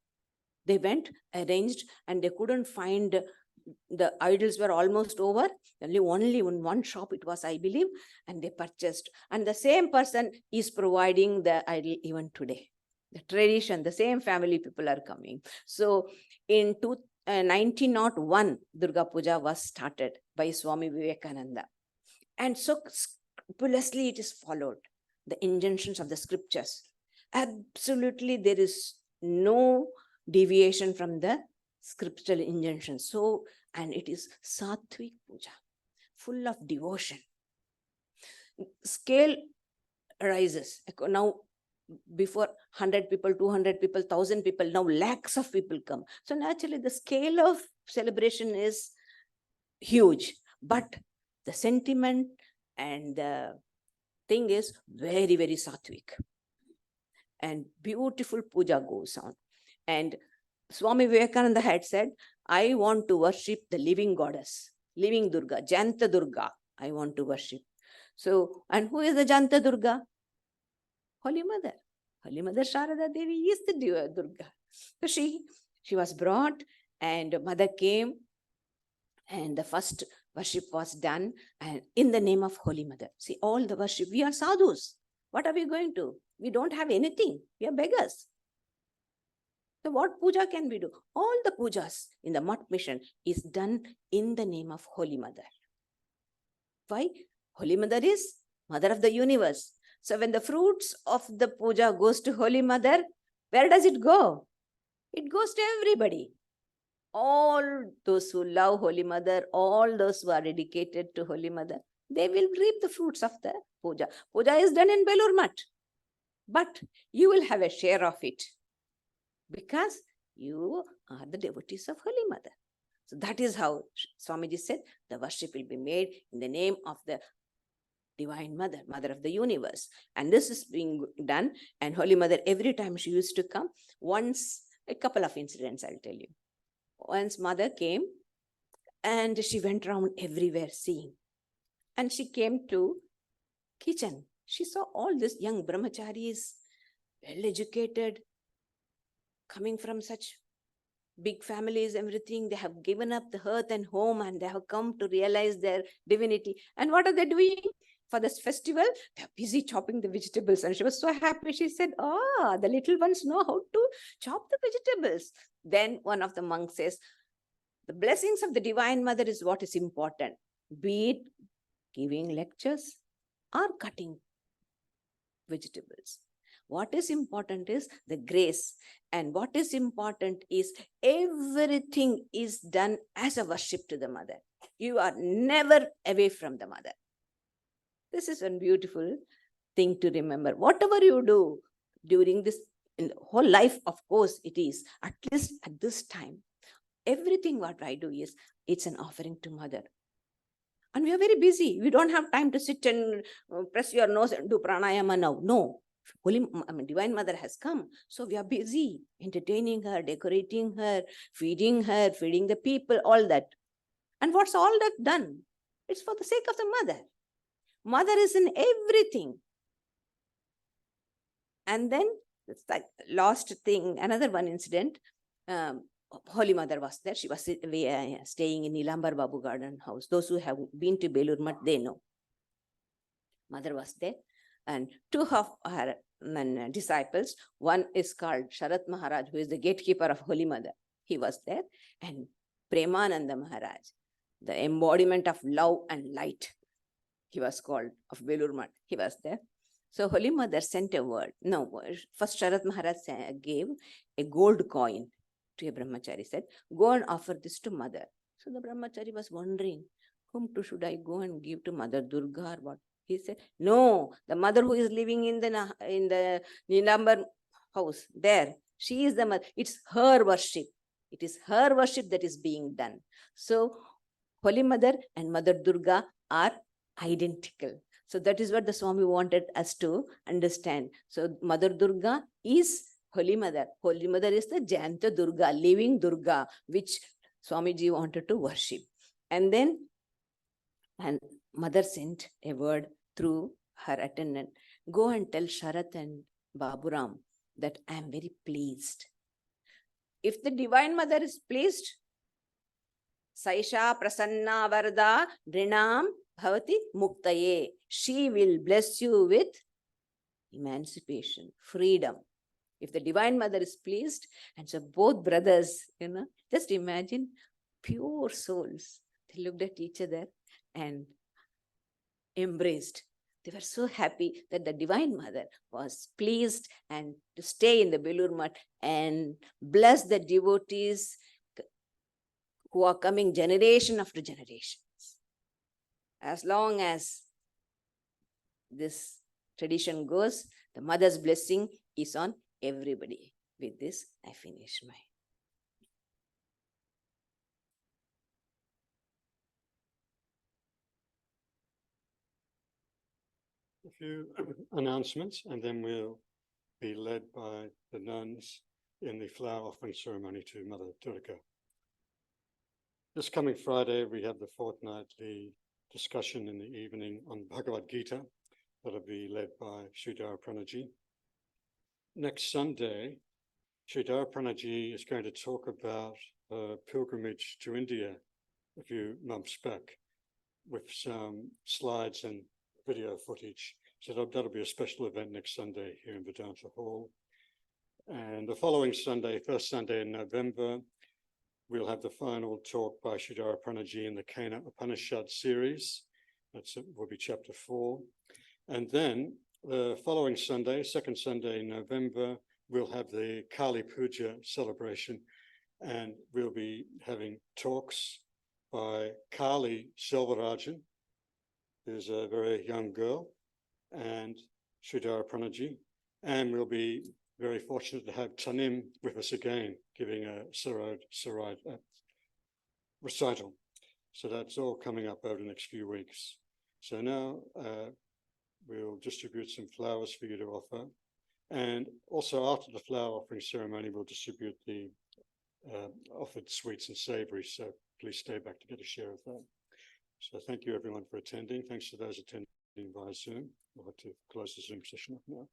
they went, arranged, and they couldn't find, the idols were almost over. Only in one shop it was, I believe, and they purchased. And the same person is providing the idol even today. The tradition, the same family people are coming. So in 1901, Durga Puja was started by Swami Vivekananda. And so scrupulously it is followed, the injunctions of the scriptures. Absolutely, there is no deviation from the scriptural injunctions. So, and it is Sattvic Puja, full of devotion. Scale rises. Now, before 100 people, 200 people, 1,000 people, now lakhs of people come. So naturally, the scale of celebration is huge, but the sentiment and the thing is very, very sattvic. And beautiful puja goes on. And Swami Vivekananda had said, I want to worship the living goddess, living Durga, Janta Durga, I want to worship. So, and who is the Janta Durga? Holy Mother. Holy Mother Sharada Devi is the Durga. So she was brought and Mother came and the first worship was done and in the name of Holy Mother. See, all the worship, we are sadhus. What are we going to? We don't have anything. We are beggars. So what puja can we do? All the pujas in the Mutt Mission is done in the name of Holy Mother. Why? Holy Mother is Mother of the universe. So when the fruits of the puja goes to Holy Mother, where does it go? It goes to everybody. All those who love Holy Mother, all those who are dedicated to Holy Mother, they will reap the fruits of the puja. Puja is done in Belur Math, but you will have a share of it because you are the devotees of Holy Mother. So that is how Swamiji said the worship will be made in the name of the Divine Mother, Mother of the universe. And this is being done. And Holy Mother, every time she used to come, once, a couple of incidents I'll tell you. Once Mother came and she went around everywhere seeing. And she came to kitchen. She saw all these young brahmacharis, well-educated, coming from such big families, everything. They have given up the hearth and home and they have come to realize their divinity. And what are they doing? For this festival, they're busy chopping the vegetables. And she was so happy. She said, "Ah, the little ones know how to chop the vegetables." Then one of the monks says, the blessings of the Divine Mother is what is important, be it giving lectures or cutting vegetables. What is important is the grace. And what is important is everything is done as a worship to the Mother. You are never away from the Mother. This is a beautiful thing to remember. Whatever you do during this, in the whole life, of course it is, at least at this time, everything what I do is, it's an offering to Mother. And we are very busy. We don't have time to sit and press your nose and do pranayama now. No. Divine Mother has come. So we are busy entertaining her, decorating her, feeding the people, all that. And what's all that done? It's for the sake of the Mother. Mother is in everything. And then it's like last thing, another one incident. Holy Mother was there. She was staying in Nilambar Babu Garden House. Those who have been to Belur Math, they know. Mother was there. And two of her disciples, one is called Sharat Maharaj, who is the gatekeeper of Holy Mother. He was there. And Premananda Maharaj, the embodiment of love and light, he was called, of Belur Math. He was there. So Holy Mother sent a word. No, first Sharat Maharaj gave a gold coin to a brahmachari, said, "Go and offer this to Mother." So the brahmachari was wondering, whom should I go and give to Mother Durga or what? He said, "No, the Mother who is living in the Nilambar house, there, she is the Mother. It's her worship. It is her worship that is being done." So Holy Mother and Mother Durga are identical. So that is what the Swami wanted us to understand. So Mother Durga is Holy Mother. Holy Mother is the Jayanta Durga, living Durga, which Swamiji wanted to worship. And then, and Mother sent a word through her attendant, "Go and tell Sharat and Baburam that I am very pleased." If the Divine Mother is pleased, Saisha Prasanna Varda Drinam Bhavati Muktaye. She will bless you with emancipation, freedom. If the Divine Mother is pleased, and so both brothers, just imagine pure souls. They looked at each other and embraced. They were so happy that the Divine Mother was pleased and to stay in the Belur Math and bless the devotees who are coming generation after generations. As long as this tradition goes, the Mother's blessing is on everybody. With this, I finish my. A few announcements, and then we'll be led by the nuns in the flower offering ceremony to Mother Durga. This coming Friday, we have the fortnightly discussion in the evening on Bhagavad Gita. That'll be led by SRIDHARAPRANA. Next Sunday, SRIDHARAPRANA is going to talk about a pilgrimage to India a few months back with some slides and video footage. So that'll be a special event next Sunday here in Vedanta Hall. And the following Sunday, first Sunday in November, we'll have the final talk by SRIDHARAPRANA in the Kena Upanishad series. Will be chapter 4. And then the following Sunday, second Sunday in November, we'll have the Kali Puja celebration, and we'll be having talks by Kali Selvarajan, who's a very young girl, and SRIDHARAPRANA, and we'll be very fortunate to have Tanim with us again, giving a Sarod recital. So that's all coming up over the next few weeks. So now we'll distribute some flowers for you to offer. And also after the flower offering ceremony, we'll distribute the offered sweets and savories. So please stay back to get a share of that. So thank you everyone for attending. Thanks to those attending via Zoom. We'll have to close the Zoom session up now.